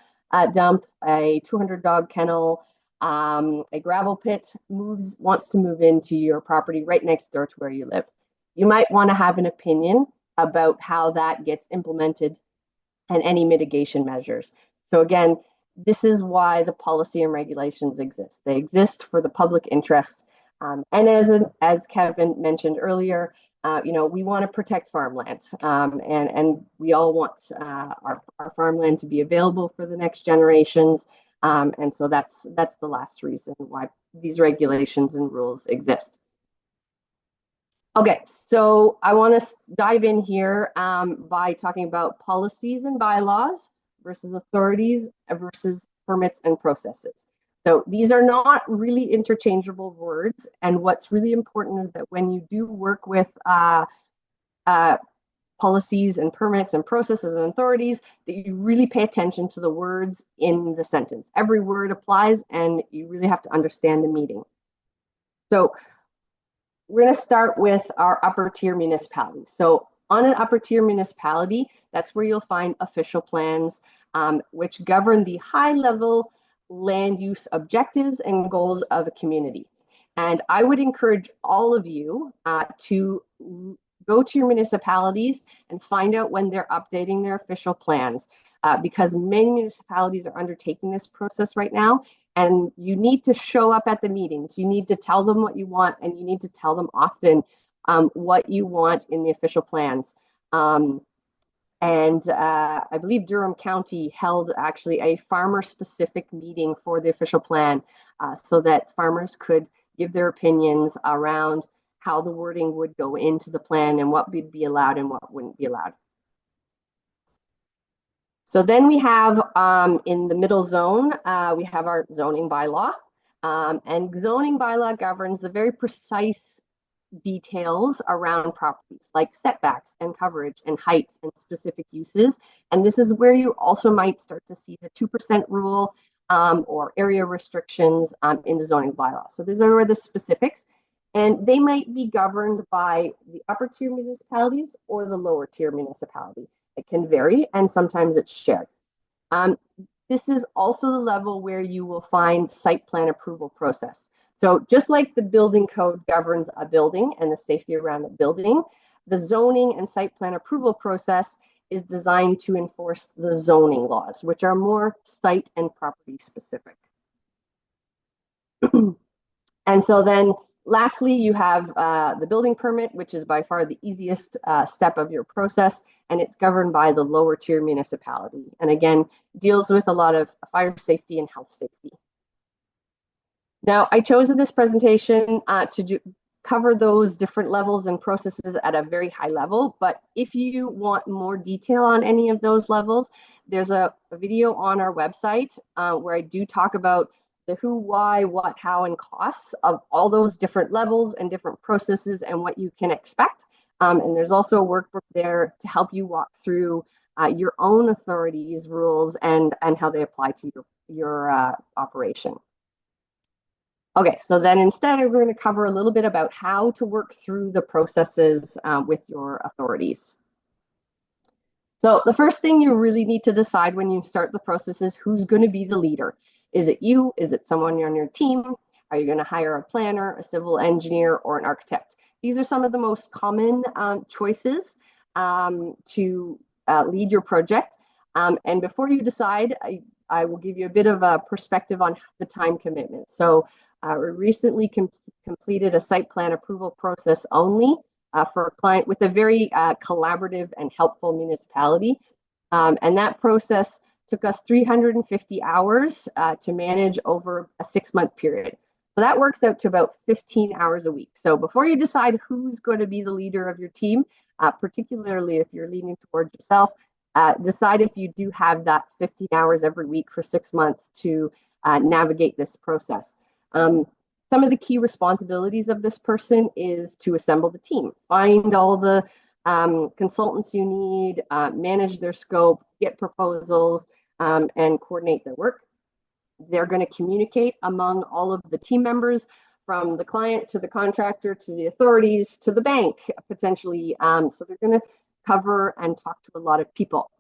dump, a 200 dog kennel, a gravel pit wants to move into your property right next door to where you live. You might want to have an opinion about how that gets implemented and any mitigation measures. So again, this is why the policy and regulations exist. They exist for the public interest. And as Kevin mentioned earlier, we want to protect farmland, and we all want our farmland to be available for the next generations. And so that's the last reason why these regulations and rules exist. Okay, so I want to dive in here by talking about policies and bylaws versus authorities versus permits and processes. So these are not really interchangeable words. And what's really important is that when you do work with policies and permits and processes and authorities, that you really pay attention to the words in the sentence. Every word applies and you really have to understand the meaning. So we're going to start with our upper tier municipalities. So on an upper tier municipality, that's where you'll find official plans, which govern the high level land use objectives and goals of a community. And I would encourage all of you to go to your municipalities and find out when they're updating their official plans, because many municipalities are undertaking this process right now. And you need to show up at the meetings. You need to tell them what you want, and you need to tell them often what you want in the official plans. And I believe Durham County held actually a farmer-specific meeting for the official plan so that farmers could give their opinions around how the wording would go into the plan and what would be allowed and what wouldn't be allowed. So then we have in the middle zone, we have our zoning bylaw. And zoning bylaw governs the very precise details around properties like setbacks and coverage and heights and specific uses. And this is where you also might start to see the 2% rule or area restrictions in the zoning bylaw. So these are the specifics. And they might be governed by the upper tier municipalities or the lower tier municipality. It can vary, and sometimes it's shared. This is also the level where you will find site plan approval process. So just like the building code governs a building and the safety around the building, the zoning and site plan approval process is designed to enforce the zoning laws, which are more site and property specific. And so then lastly, you have the building permit, which is by far the easiest step of your process, and it's governed by the lower tier municipality. And again, deals with a lot of fire safety and health safety. Now, I chose in this presentation to cover those different levels and processes at a very high level, but if you want more detail on any of those levels, there's a video on our website where I do talk about the who, why, what, how, and costs of all those different levels and different processes and what you can expect. And there's also a workbook there to help you walk through your own authorities, rules, and how they apply to your operation. Okay, so then instead we're going to cover a little bit about how to work through the processes with your authorities. So the first thing you really need to decide when you start the process is who's going to be the leader. Is it you? Is it someone on your team? Are you going to hire a planner, a civil engineer, or an architect? These are some of the most common choices to lead your project. And before you decide, I will give you a bit of a perspective on the time commitment. So we recently completed a site plan approval process only for a client with a very collaborative and helpful municipality. And that process took us 350 hours to manage over a 6-month period. So that works out to about 15 hours a week. So before you decide who's going to be the leader of your team, particularly if you're leaning towards yourself, decide if you do have that 15 hours every week for 6 months to navigate this process. Some of the key responsibilities of this person is to assemble the team, find all the consultants you need, manage their scope, get proposals, and coordinate their work. They're going to communicate among all of the team members, from the client to the contractor to the authorities to the bank, potentially. So they're going to cover and talk to a lot of people.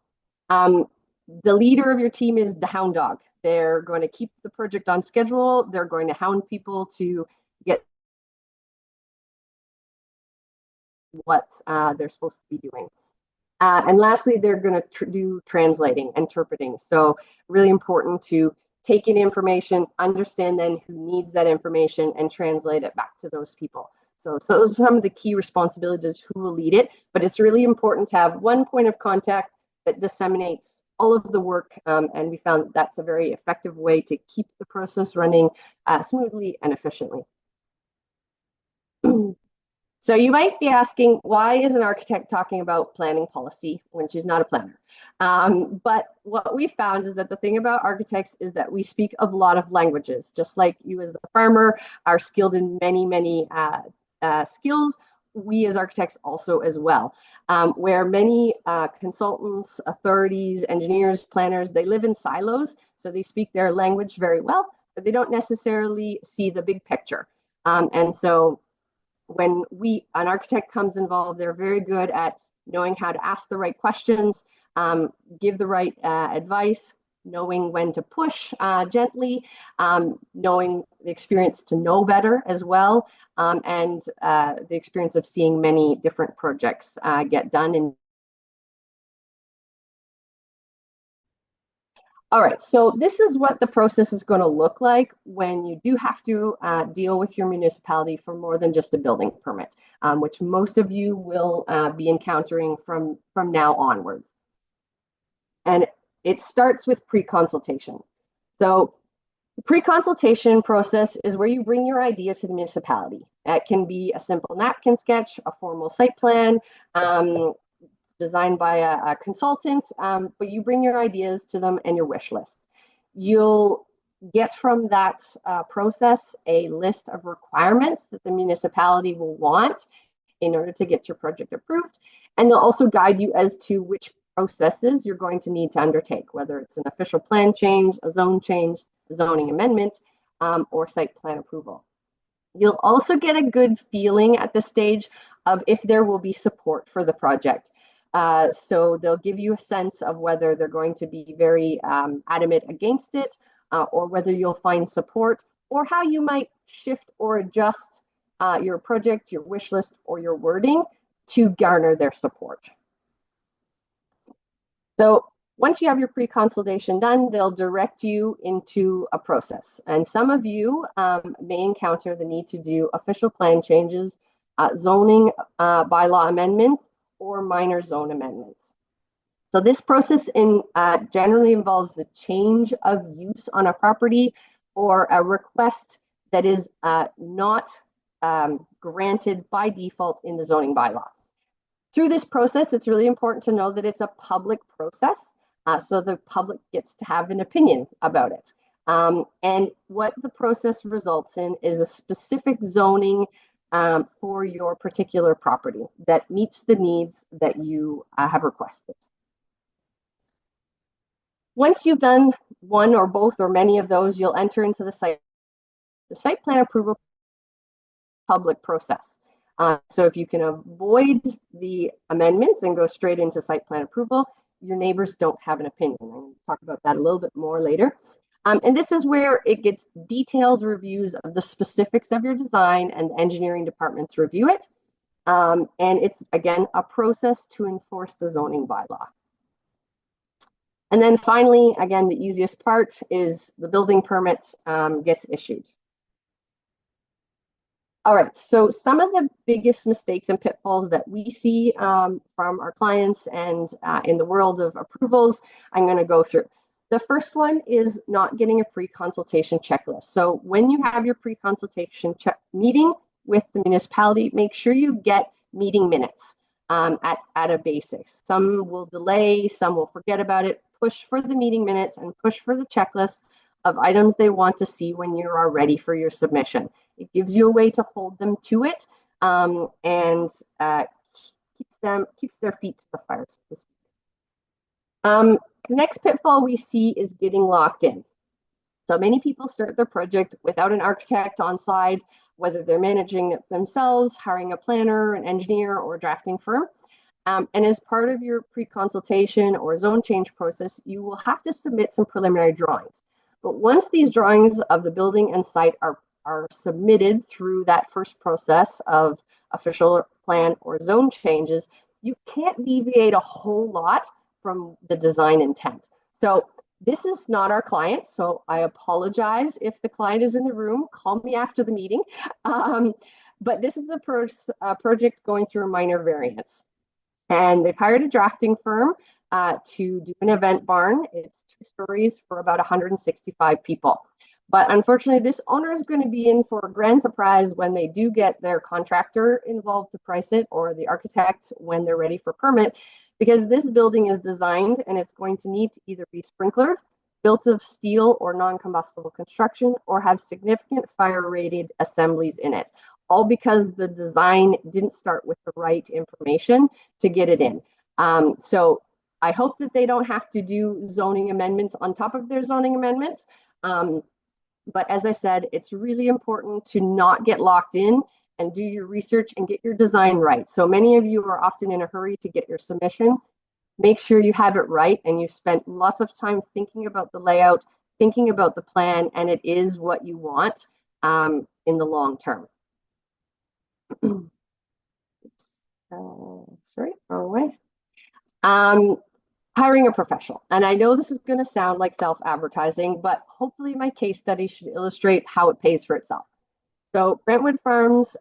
The leader of your team is the hound dog. They're going to keep the project on schedule. They're going to hound people to get what they're supposed to be doing. And lastly, they're going to do translating, interpreting. So really important to take in information, understand then who needs that information, and translate it back to those people. So those are some of the key responsibilities, who will lead it. But it's really important to have one point of contact that disseminates all of the work. And we found that's a very effective way to keep the process running smoothly and efficiently. So you might be asking, why is an architect talking about planning policy when she's not a planner? But what we found is that the thing about architects is that we speak a lot of languages. Just like you as the farmer are skilled in many skills, we as architects also as well. Where many consultants, authorities, engineers, planners, they live in silos, so they speak their language very well, but they don't necessarily see the big picture. And so when an architect comes involved, they're very good at knowing how to ask the right questions, give the right advice, knowing when to push gently, knowing the experience to know better as well, and the experience of seeing many different projects get done. All right, so this is what the process is going to look like when you do have to deal with your municipality for more than just a building permit, which most of you will be encountering from now onwards. And it starts with pre-consultation. So the pre-consultation process is where you bring your idea to the municipality. It can be a simple napkin sketch, a formal site plan, designed by a consultant, but you bring your ideas to them and your wish list. You'll get from that process a list of requirements that the municipality will want in order to get your project approved. And they'll also guide you as to which processes you're going to need to undertake, whether it's an official plan change, a zoning amendment, or site plan approval. You'll also get a good feeling at this stage of if there will be support for the project. So they'll give you a sense of whether they're going to be very adamant against it, or whether you'll find support, or how you might shift or adjust your project, your wish list, or your wording to garner their support. So once you have your pre-consultation done, they'll direct you into a process. And some of you may encounter the need to do official plan changes, zoning bylaw amendments, or minor zone amendments. So this process generally involves the change of use on a property or a request that is not granted by default in the zoning bylaw. Through this process, it's really important to know that it's a public process, so the public gets to have an opinion about it. And what the process results in is a specific zoning for your particular property that meets the needs that you have requested. Once you've done one or both or many of those, you'll enter into the site plan approval public process. So if you can avoid the amendments and go straight into site plan approval, your neighbors don't have an opinion. I'm going to talk about that a little bit more later. And this is where it gets detailed reviews of the specifics of your design, and the engineering departments review it. And it's, again, a process to enforce the zoning bylaw. And then finally, again, the easiest part is the building permit gets issued. All right, so some of the biggest mistakes and pitfalls that we see from our clients and in the world of approvals, I'm going to go through. The first one is not getting a pre-consultation checklist. So when you have your pre-consultation meeting with the municipality, make sure you get meeting minutes at a basics. Some will delay, some will forget about it. Push for the meeting minutes and push for the checklist of items they want to see when you are ready for your submission. It gives you a way to hold them to it and keeps their feet to the fire, so to speak. The next pitfall we see is getting locked in. So many people start their project without an architect on site, whether they're managing it themselves, hiring a planner, an engineer, or a drafting firm. And as part of your pre-consultation or zone change process, you will have to submit some preliminary drawings. But once these drawings of the building and site are submitted through that first process of official plan or zone changes, you can't deviate a whole lot from the design intent. So this is not our client, so I apologize if the client is in the room. Call me after the meeting. But this is a project going through a minor variance. And they've hired a drafting firm to do an event barn. It's 2 stories for about 165 people. But unfortunately, this owner is going to be in for a grand surprise when they do get their contractor involved to price it, or the architect when they're ready for permit, because this building is designed and it's going to need to either be sprinklered, built of steel or non-combustible construction, or have significant fire-rated assemblies in it, all because the design didn't start with the right information to get it in. So I hope that they don't have to do zoning amendments on top of their zoning amendments. But as I said, it's really important to not get locked in and do your research and get your design right. So many of you are often in a hurry to get your submission. Make sure you have it right and you've spent lots of time thinking about the layout, thinking about the plan, and it is what you want in the long term. Oops. Sorry, wrong way. Hiring a professional. And I know this is going to sound like self-advertising, but hopefully my case study should illustrate how it pays for itself. So Brentwood Farms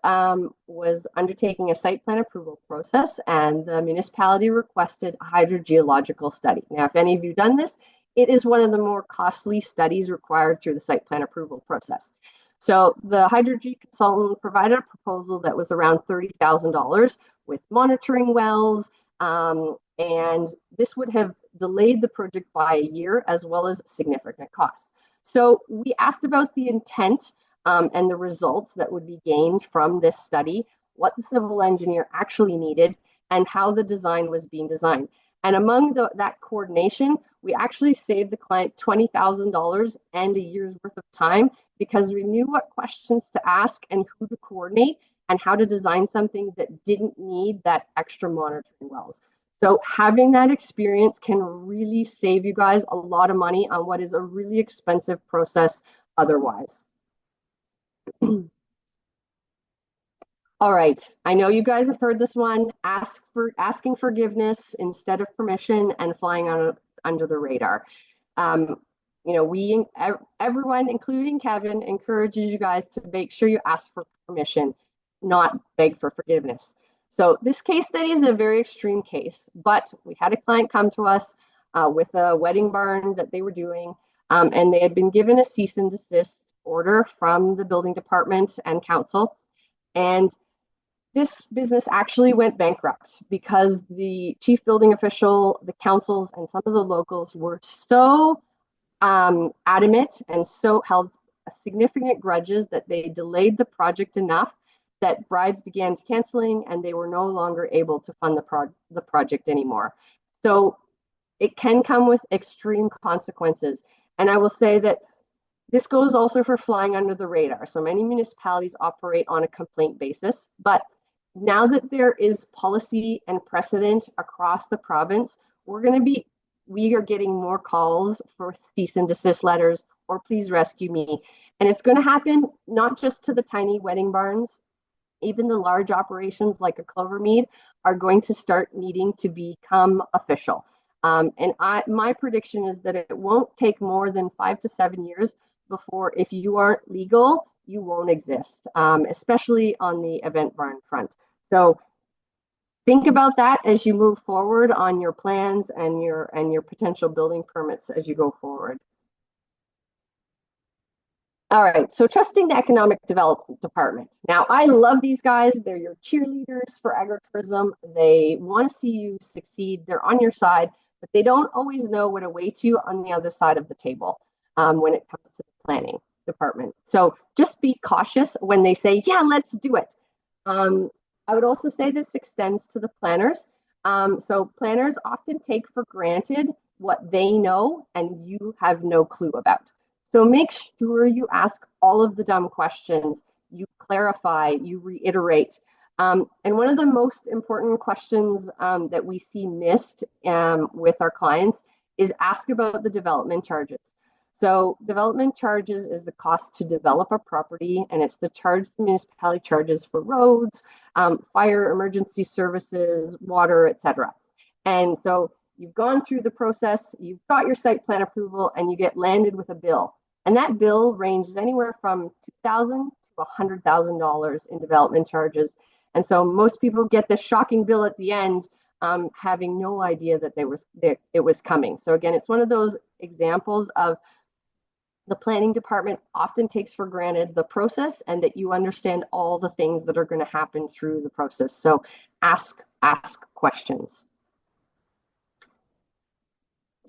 was undertaking a site plan approval process, and the municipality requested a hydrogeological study. Now, if any of you have done this, it is one of the more costly studies required through the site plan approval process. So the hydrogeology consultant provided a proposal that was around $30,000 with monitoring wells, and this would have delayed the project by a year, as well as significant costs. So we asked about the intent and the results that would be gained from this study, what the civil engineer actually needed, and how the design was being designed. And among that coordination, we actually saved the client $20,000 and a year's worth of time, because we knew what questions to ask and who to coordinate and how to design something that didn't need that extra monitoring wells. So having that experience can really save you guys a lot of money on what is a really expensive process otherwise. All right, I know you guys have heard this one, asking forgiveness instead of permission and flying under the radar. You know, everyone, including Kevin, encourages you guys to make sure you ask for permission, not beg for forgiveness. So this case study is a very extreme case, but we had a client come to us with a wedding barn that they were doing, and they had been given a cease and desist order from the building department and council. And this business actually went bankrupt because the chief building official, the councils, and some of the locals were so adamant and so held significant grudges that they delayed the project enough that brides began canceling and they were no longer able to fund the project anymore. So it can come with extreme consequences. And I will say that this goes also for flying under the radar. So many municipalities operate on a complaint basis, but now that there is policy and precedent across the province, we are getting more calls for cease and desist letters or please rescue me. And it's going to happen not just to the tiny wedding barns, even the large operations like a Clovermead are going to start needing to become official. My prediction is that it won't take more than 5 to 7 years before, if you aren't legal, you won't exist, especially on the event barn front. So think about that as you move forward on your plans and your potential building permits as you go forward. All right, so trusting the economic development department. Now, I love these guys. They're your cheerleaders for agritourism. They want to see you succeed. They're on your side, but they don't always know what awaits you on the other side of the table when it comes to the planning department. So just be cautious when they say, yeah, let's do it. I would also say this extends to the planners. So planners often take for granted what they know and you have no clue about. So make sure you ask all of the dumb questions, you clarify, you reiterate. And one of the most important questions that we see missed with our clients is ask about the development charges. So development charges is the cost to develop a property, and it's the charge the municipality charges for roads, fire, emergency services, water, etc. And so you've gone through the process, you've got your site plan approval, and you get landed with a bill. And that bill ranges anywhere from $2,000 to $100,000 in development charges. And so most people get this shocking bill at the end, having no idea that it was coming. So again, it's one of those examples of the planning department often takes for granted the process and that you understand all the things that are going to happen through the process. So ask questions.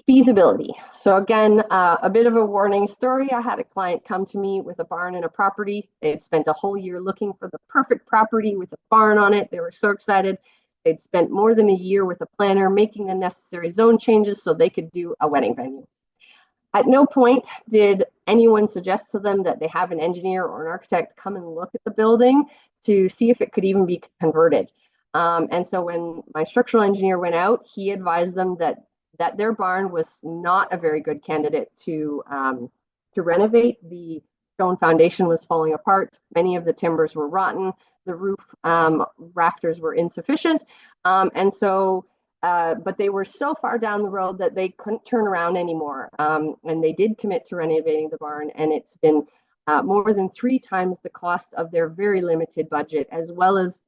Feasibility. So again, a bit of a warning story. I had a client come to me with a barn and a property. They had spent a whole year looking for the perfect property with a barn on it. They were so excited. They'd spent more than a year with a planner making the necessary zone changes so they could do a wedding venue. At no point did anyone suggest to them that they have an engineer or an architect come and look at the building to see if it could even be converted. And so when my structural engineer went out, he advised them that their barn was not a very good candidate to renovate. The stone foundation was falling apart. Many of the timbers were rotten. The roof rafters were insufficient. But they were so far down the road that they couldn't turn around anymore. And they did commit to renovating the barn, and it's been more than 3 times the cost of their very limited budget, as well as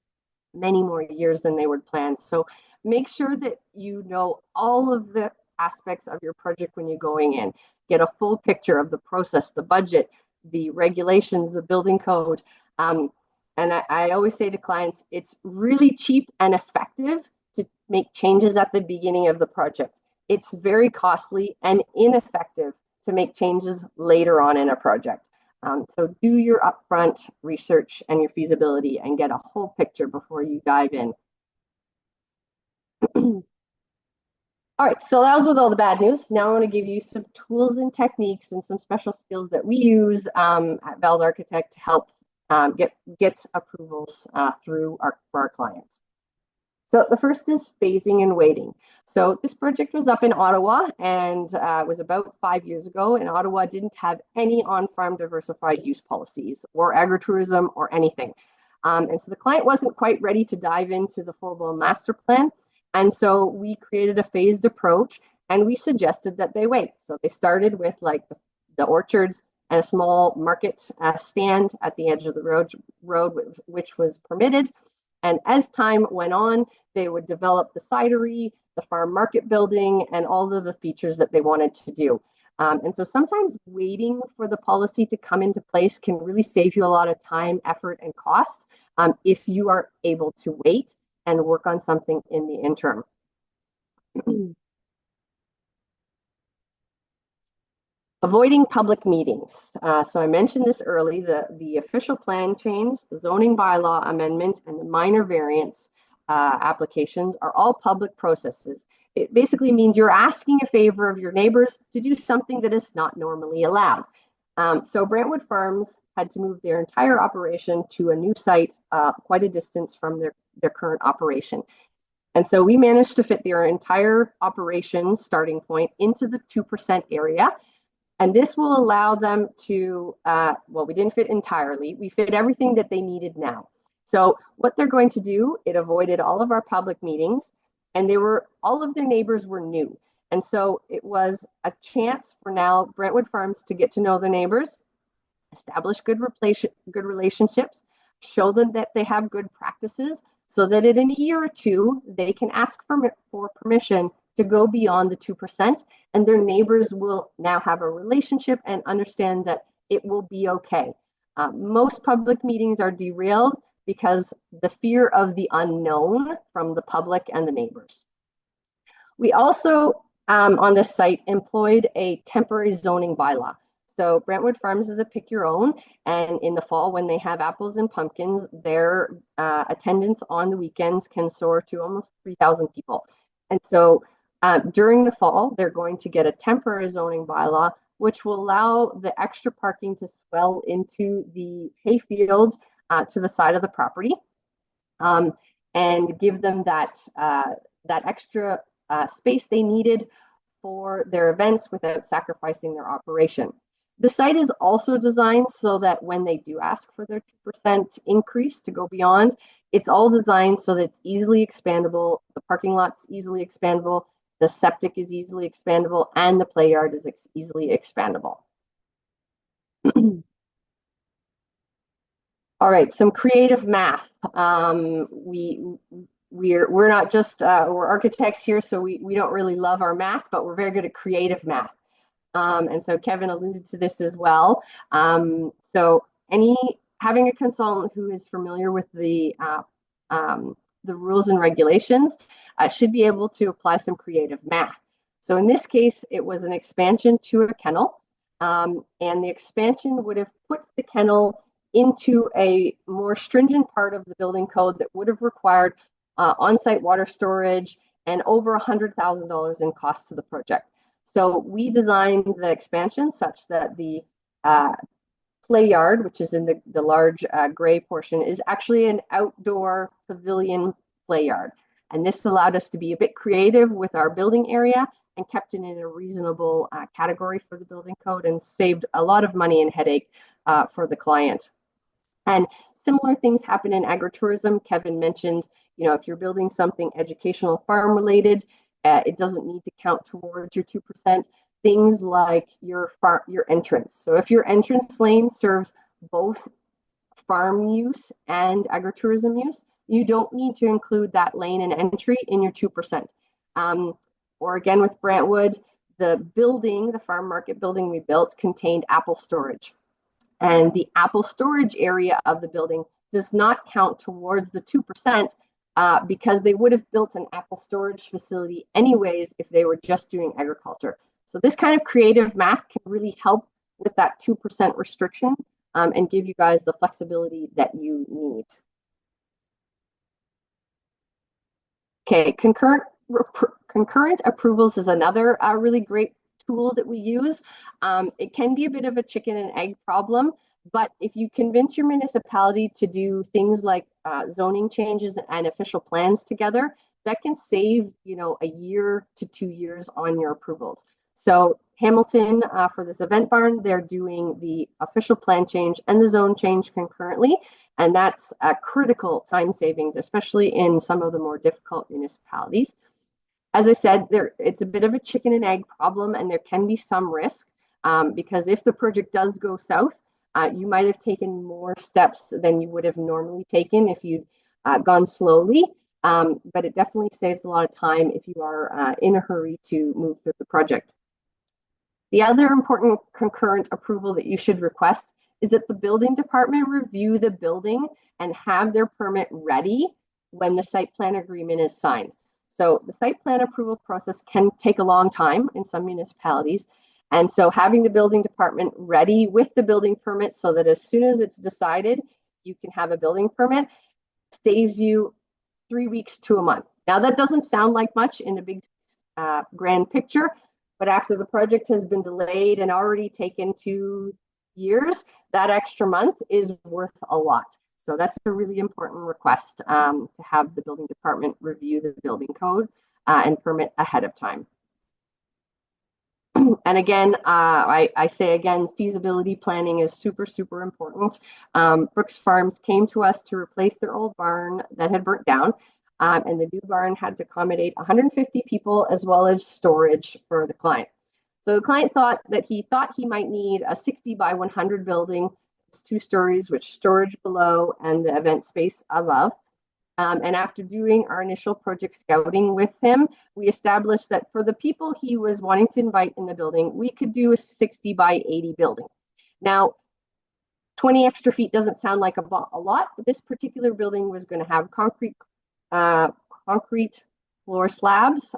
many more years than they would plan. So make sure that you know all of the aspects of your project when you're going in. Get a full picture of the process, the budget, the regulations, the building code. And I always say to clients, it's really cheap and effective to make changes at the beginning of the project. It's very costly and ineffective to make changes later on in a project. So do your upfront research and your feasibility and get a whole picture before you dive in. All right, so that was with all the bad news. Now I want to give you some tools and techniques and some special skills that we use at Vald Architect to help get approvals for our clients. So the first is phasing and waiting. So this project was up in Ottawa and it was about 5 years ago, and Ottawa didn't have any on-farm diversified use policies or agritourism or anything. And so the client wasn't quite ready to dive into the full-blown master plan. And so we created a phased approach and we suggested that they wait. So they started with like the orchards and a small market stand at the edge of the road, which was permitted. And as time went on, they would develop the cidery, the farm market building, and all of the features that they wanted to do. And so sometimes waiting for the policy to come into place can really save you a lot of time, effort, and costs if you are able to wait and work on something in the interim. Avoiding public meetings. So I mentioned this early, the official plan change, the zoning bylaw amendment, and the minor variance applications are all public processes. It basically means you're asking a favor of your neighbors to do something that is not normally allowed. So Brantwood Farms had to move their entire operation to a new site quite a distance from their current operation. And so we managed to fit their entire operation starting point into the 2% area. And this will allow them to, well, we didn't fit entirely. We fit everything that they needed now. So what they're going to do, it avoided all of our public meetings, and all of their neighbors were new. And so it was a chance for now Brentwood Farms to get to know their neighbors, establish good relationships, show them that they have good practices, so that in a year or two, they can ask for permission to go beyond the 2%, and their neighbors will now have a relationship and understand that it will be okay. Most public meetings are derailed because the fear of the unknown from the public and the neighbors. We also, on this site, employed a temporary zoning bylaw. So Brentwood Farms is a pick your own, and in the fall when they have apples and pumpkins, their attendance on the weekends can soar to almost 3,000 people. And so during the fall, they're going to get a temporary zoning bylaw, which will allow the extra parking to swell into the hay fields to the side of the property, and give them that extra space they needed for their events without sacrificing their operation. The site is also designed so that when they do ask for their 2% increase to go beyond, it's all designed so that it's easily expandable. The parking lot's easily expandable, the septic is easily expandable, and the play yard is easily expandable. All right, some creative math. We're not just we're architects here, so we don't really love our math, but we're very good at creative math. And so Kevin alluded to this as well. So having a consultant who is familiar with the rules and regulations should be able to apply some creative math. So in this case, it was an expansion to a kennel, and the expansion would have put the kennel into a more stringent part of the building code that would have required on-site water storage and over $100,000 in costs to the project. So we designed the expansion such that the play yard, which is in the large gray portion, is actually an outdoor pavilion play yard. And this allowed us to be a bit creative with our building area and kept it in a reasonable category for the building code and saved a lot of money and headache for the client. And similar things happen in agritourism. Kevin mentioned, if you're building something educational farm related, it doesn't need to count towards your 2%. Things like your entrance. So if your entrance lane serves both farm use and agritourism use, you don't need to include that lane and entry in your 2%. Or again, with Brantwood, the farm market building we built contained apple storage. And the apple storage area of the building does not count towards the 2% because they would have built an apple storage facility anyways if they were just doing agriculture. So this kind of creative math can really help with that 2% restriction and give you guys the flexibility that you need. Okay, concurrent approvals is another really great tool that we use. It can be a bit of a chicken and egg problem, but if you convince your municipality to do things like zoning changes and official plans together, that can save a year to 2 years on your approvals. So Hamilton, for this event barn, they're doing the official plan change and the zone change concurrently, and that's a critical time savings, especially in some of the more difficult municipalities. As I said, it's a bit of a chicken and egg problem, and there can be some risk because if the project does go south, you might have taken more steps than you would have normally taken if you'd gone slowly, but it definitely saves a lot of time if you are in a hurry to move through the project. The other important concurrent approval that you should request is that the building department review the building and have their permit ready when the site plan agreement is signed. So the site plan approval process can take a long time in some municipalities. And so having the building department ready with the building permit so that as soon as it's decided, you can have a building permit saves you 3 weeks to a month. Now that doesn't sound like much in a big grand picture. But after the project has been delayed and already taken 2 years, that extra month is worth a lot. So that's a really important request to have the building department review the building code and permit ahead of time. And again, I say again, feasibility planning is super, super important. Brooks Farms came to us to replace their old barn that had burnt down, and the new barn had to accommodate 150 people as well as storage for the client. So the client thought he might need a 60 by 100 building, 2 stories with storage below and the event space above. And after doing our initial project scouting with him, we established that for the people he was wanting to invite in the building, we could do a 60 by 80 building. Now, 20 extra feet doesn't sound like a lot, but this particular building was going to have concrete floor slabs,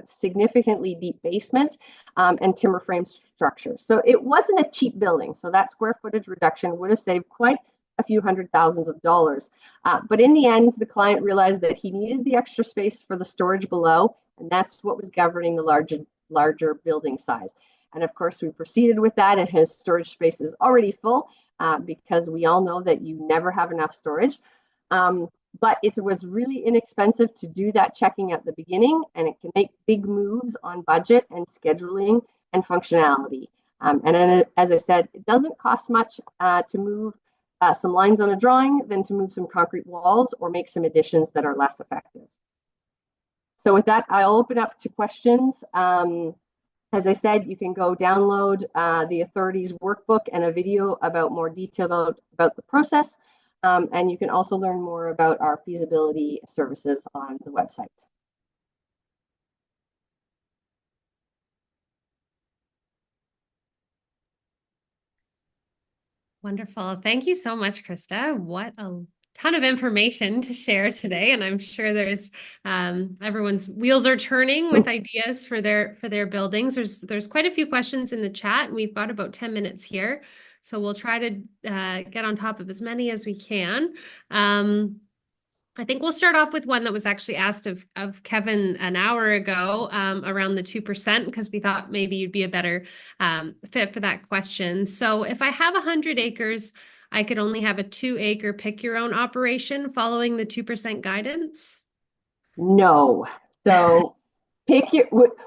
significantly deep basement, and timber frame structure. So it wasn't a cheap building. So that square footage reduction would have saved quite a few $100,000s. But in the end, the client realized that he needed the extra space for the storage below, and that's what was governing the larger building size. And of course, we proceeded with that, and his storage space is already full because we all know that you never have enough storage. But it was really inexpensive to do that checking at the beginning, and it can make big moves on budget and scheduling and functionality. And then, as I said, it doesn't cost much to move some lines on a drawing than to move some concrete walls or make some additions that are less effective. So with that, I'll open up to questions. As I said, you can go download the authority's workbook and a video about more detail about the process. And you can also learn more about our feasibility services on the website. Wonderful. Thank you so much, Krista. What a ton of information to share today, and I'm sure there's everyone's wheels are turning with ideas for their buildings. There's quite a few questions in the chat, and we've got about 10 minutes here, so we'll try to get on top of as many as we can. I think we'll start off with one that was actually asked of Kevin an hour ago around the 2%, because we thought maybe you'd be a better fit for that question. So if I have 100 acres, I could only have a 2-acre pick your own operation following the 2% guidance? No. So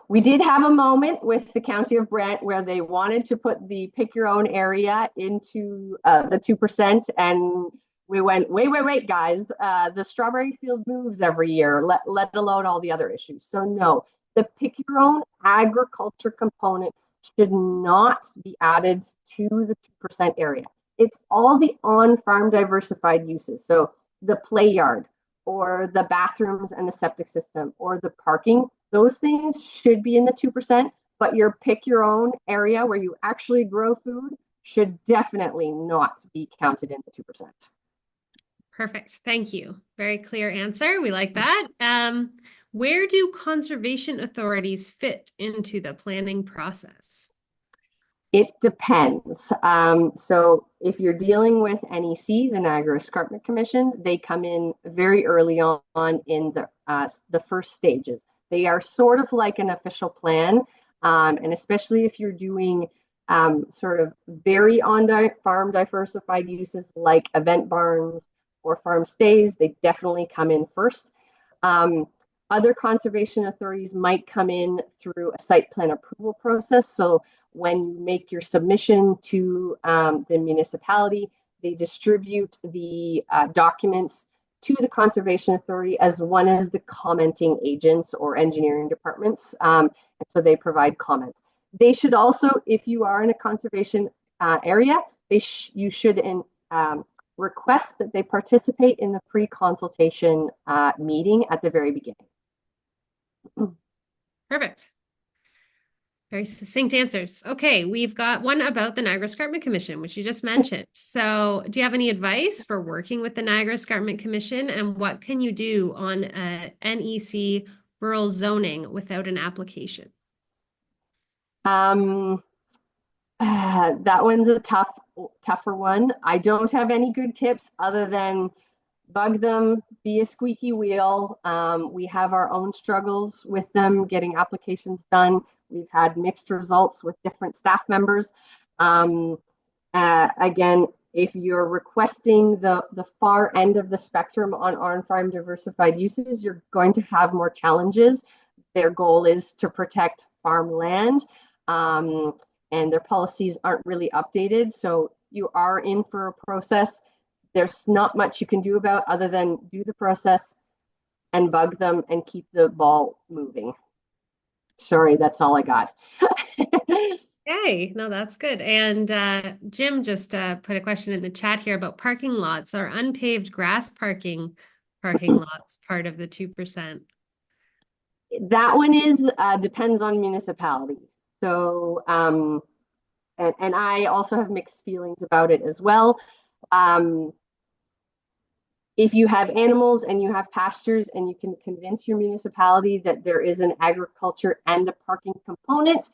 we did have a moment with the County of Brant where they wanted to put the pick your own area into the 2%, and we went, wait, guys, the strawberry field moves every year, let alone all the other issues. So no, the pick your own agriculture component should not be added to the 2% area. It's all the on-farm diversified uses. So the play yard or the bathrooms and the septic system or the parking, those things should be in the 2%, but your pick your own area where you actually grow food should definitely not be counted in the 2%. Perfect. Thank you. Very clear answer. We like that. Where do conservation authorities fit into the planning process? It depends. So if you're dealing with NEC, the Niagara Escarpment Commission, they come in very early on in the first stages. They are sort of like an official plan, and especially if you're doing sort of very on-farm diversified uses like event barns or farm stays, they definitely come in first. Other conservation authorities might come in through a site plan approval process. So when you make your submission to the municipality, they distribute the documents to the conservation authority as one as the commenting agents or engineering departments. And so they provide comments. They should also, if you are in a conservation area, you should request that they participate in the pre-consultation meeting at the very beginning. Perfect. Very succinct answers. Okay, we've got one about the Niagara Escarpment Commission, which you just mentioned. So do you have any advice for working with the Niagara Escarpment Commission, and what can you do on NEC rural zoning without an application? That one's a tougher one. I don't have any good tips other than Bug them, be a squeaky wheel. We have our own struggles with them getting applications done. We've had mixed results with different staff members. Again, if you're requesting the far end of the spectrum on on-farm diversified uses, you're going to have more challenges. Their goal is to protect farmland, and their policies aren't really updated. So you are in for a process. There's not much you can do about other than do the process and bug them and keep the ball moving. Sorry, that's all I got. Hey, no, that's good. And Jim just put a question in the chat here about parking lots. Are unpaved grass parking lots part of the 2%? That one is depends on municipality. So and I also have mixed feelings about it as well. If you have animals and you have pastures and you can convince your municipality that there is an agriculture and a parking component,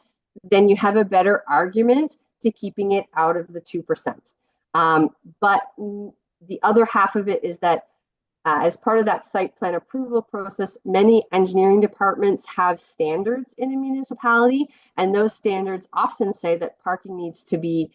then you have a better argument to keeping it out of the 2%. But the other half of it is that as part of that site plan approval process, many engineering departments have standards in a municipality, and those standards often say that parking needs to be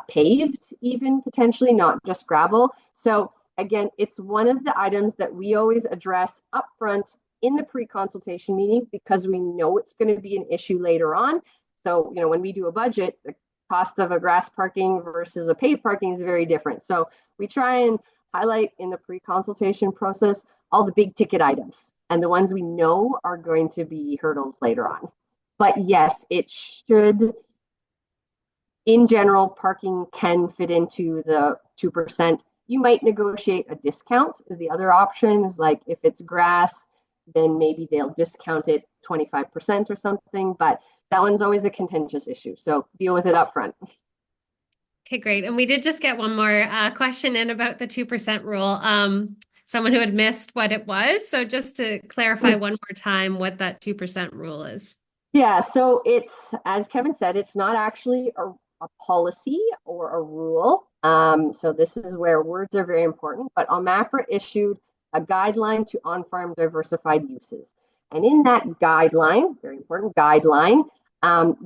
paved, even potentially, not just gravel. So again, it's one of the items that we always address upfront in the pre-consultation meeting because we know it's going to be an issue later on. So, you know, when we do a budget, the cost of a grass parking versus a paved parking is very different. So we try and highlight in the pre-consultation process all the big ticket items and the ones we know are going to be hurdles later on. But yes, it should, in general, parking can fit into the 2%. You might negotiate a discount is the other option. Is like if it's grass, then maybe they'll discount it 25% or something, but that one's always a contentious issue. So deal with it up front. Okay, great. And we did just get one more question in about the 2% rule. Someone who had missed what it was. So just to clarify one more time what that 2% rule is. Yeah, so it's, as Kevin said, it's not actually a policy or a rule. So this is where words are very important, but OMAFRA issued a guideline to on-farm diversified uses. And in that guideline, very important guideline,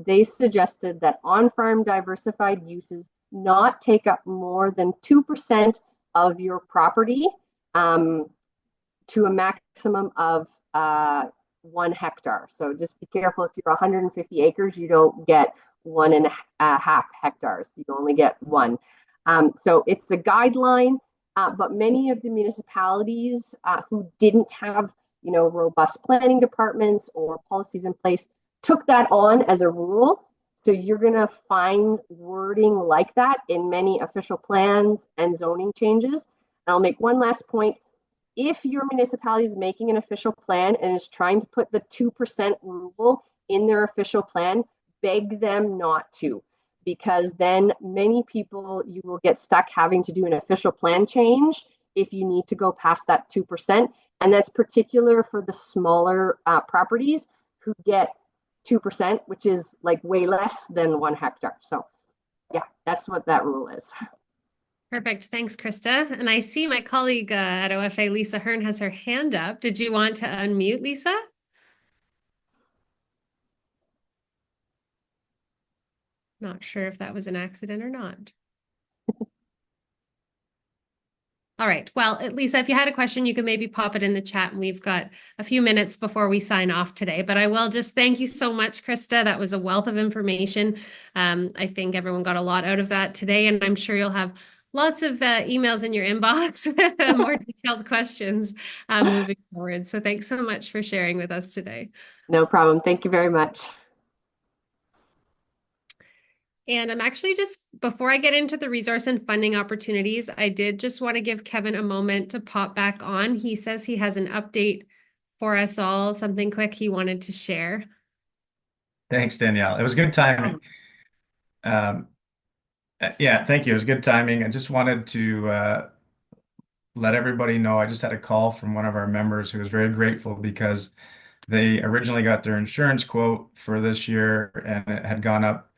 they suggested that on-farm diversified uses not take up more than 2% of your property to a maximum of 1 hectare. So just be careful if you're 150 acres, you don't get 1.5 hectares. You only get one. So it's a guideline, but many of the municipalities who didn't have, you know, robust planning departments or policies in place took that on as a rule. So you're going to find wording like that in many official plans and zoning changes. And I'll make one last point. If your municipality is making an official plan and is trying to put the 2% rule in their official plan, beg them not to, because then many people, you will get stuck having to do an official plan change if you need to go past that 2%. And that's particular for the smaller properties who get 2%, which is like way less than 1 hectare. So yeah, that's what that rule is. Perfect. Thanks, Krista. And I see my colleague at OFA, Lisa Hearn, has her hand up. Did you want to unmute, Lisa? Not sure if that was an accident or not. All right. Well, Lisa, if you had a question, you could maybe pop it in the chat, and we've got a few minutes before we sign off today. But I will just thank you so much, Krista. That was a wealth of information. I think everyone got a lot out of that today, and I'm sure you'll have lots of emails in your inbox with more detailed questions moving forward. So thanks so much for sharing with us today. No problem. Thank you very much. And I'm actually just, before I get into the resource and funding opportunities, I did just want to give Kevin a moment to pop back on. He says he has an update for us all, something quick he wanted to share. Thanks, Danielle. It was good timing. Yeah, thank you. It was good timing. I just wanted to let everybody know I just had a call from one of our members who was very grateful because they originally got their insurance quote for this year and it had gone up.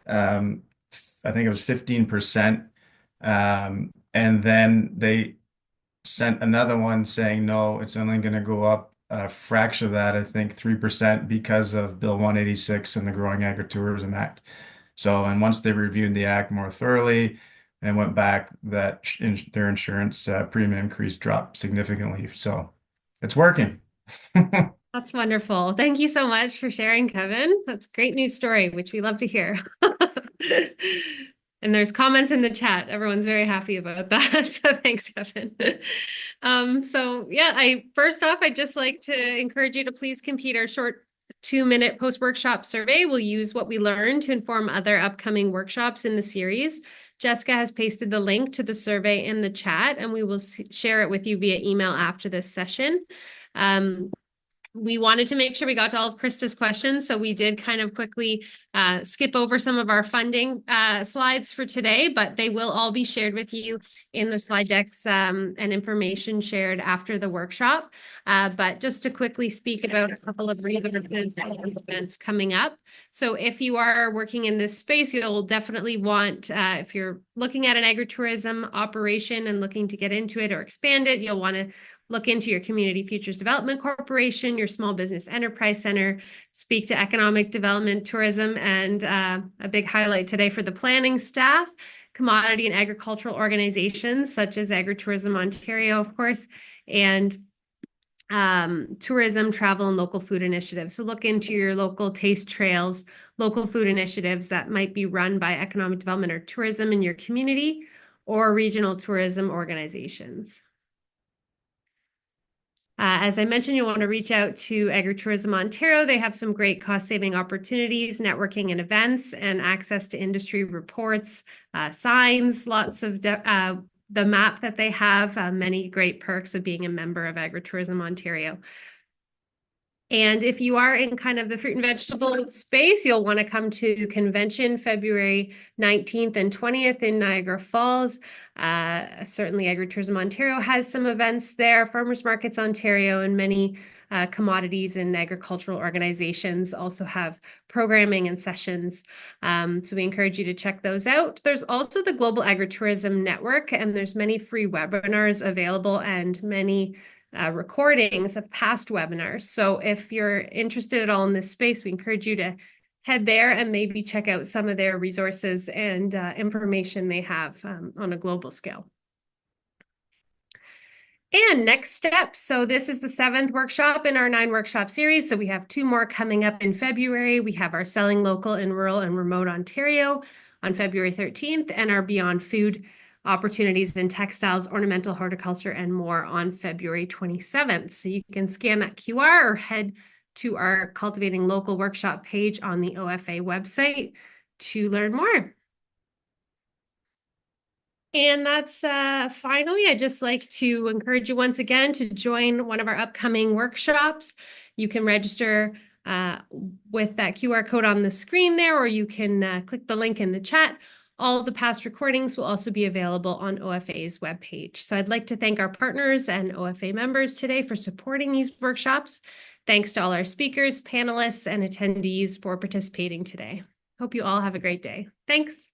I think it was 15%. And then sent another one saying, no, it's only going to go up a fraction of that, I think 3% because of Bill 186 and the Growing Agritourism Act. So, and once they reviewed the act more thoroughly and went back, that their insurance premium increase dropped significantly. So it's working. That's wonderful. Thank you so much for sharing, Kevin. That's a great news story, which we love to hear. And there's comments in the chat. Everyone's very happy about that. So thanks, Kevin. So yeah, first off, I'd just like to encourage you to please complete our short 2-minute post-workshop survey. We'll use what we learned to inform other upcoming workshops in the series. Jessica has pasted the link to the survey in the chat, and we will share it with you via email after this session. We wanted to make sure we got to all of Krista's questions, so we did kind of quickly skip over some of our funding slides for today, but they will all be shared with you in the slide decks and information shared after the workshop. But just to quickly speak about a couple of resources and events coming up. So if you are working in this space, you'll definitely want, if you're looking at an agritourism operation and looking to get into it or expand it, you'll want to look into your Community Futures Development Corporation, your Small Business Enterprise Center, speak to Economic Development, Tourism, and a big highlight today for the planning staff, commodity and agricultural organizations such as Agritourism Ontario, of course, and tourism, travel, and local food initiatives. So look into your local taste trails, local food initiatives that might be run by economic development or tourism in your community or regional tourism organizations. As I mentioned, you'll want to reach out to Agritourism Ontario. They have some great cost-saving opportunities, networking and events, and access to industry reports, signs, lots of the map that they have, many great perks of being a member of Agritourism Ontario. And if you are in kind of the fruit and vegetable space, you'll want to come to convention February 19th and 20th in Niagara Falls. Certainly Agritourism Ontario has some events there, Farmers Markets Ontario, and many commodities and agricultural organizations also have programming and sessions. So we encourage you to check those out. There's also the Global Agritourism Network, and there's many free webinars available and many recordings of past webinars. So if you're interested at all in this space, we encourage you to head there and maybe check out some of their resources and information they have on a global scale. And next step, so this is the 7th workshop in our 9-workshop series. So we have 2 more coming up in February. We have our Selling Local in Rural and Remote Ontario on February 13th and our Beyond Food Opportunities in Textiles, Ornamental Horticulture, and more on February 27th. So you can scan that QR or head to our Cultivating Local workshop page on the OFA website to learn more. And that's finally, I'd just like to encourage you once again to join one of our upcoming workshops. You can register with that QR code on the screen there, or you can click the link in the chat. All of the past recordings will also be available on OFA's webpage. So I'd like to thank our partners and OFA members today for supporting these workshops. Thanks to all our speakers, panelists, and attendees for participating today. Hope you all have a great day. Thanks.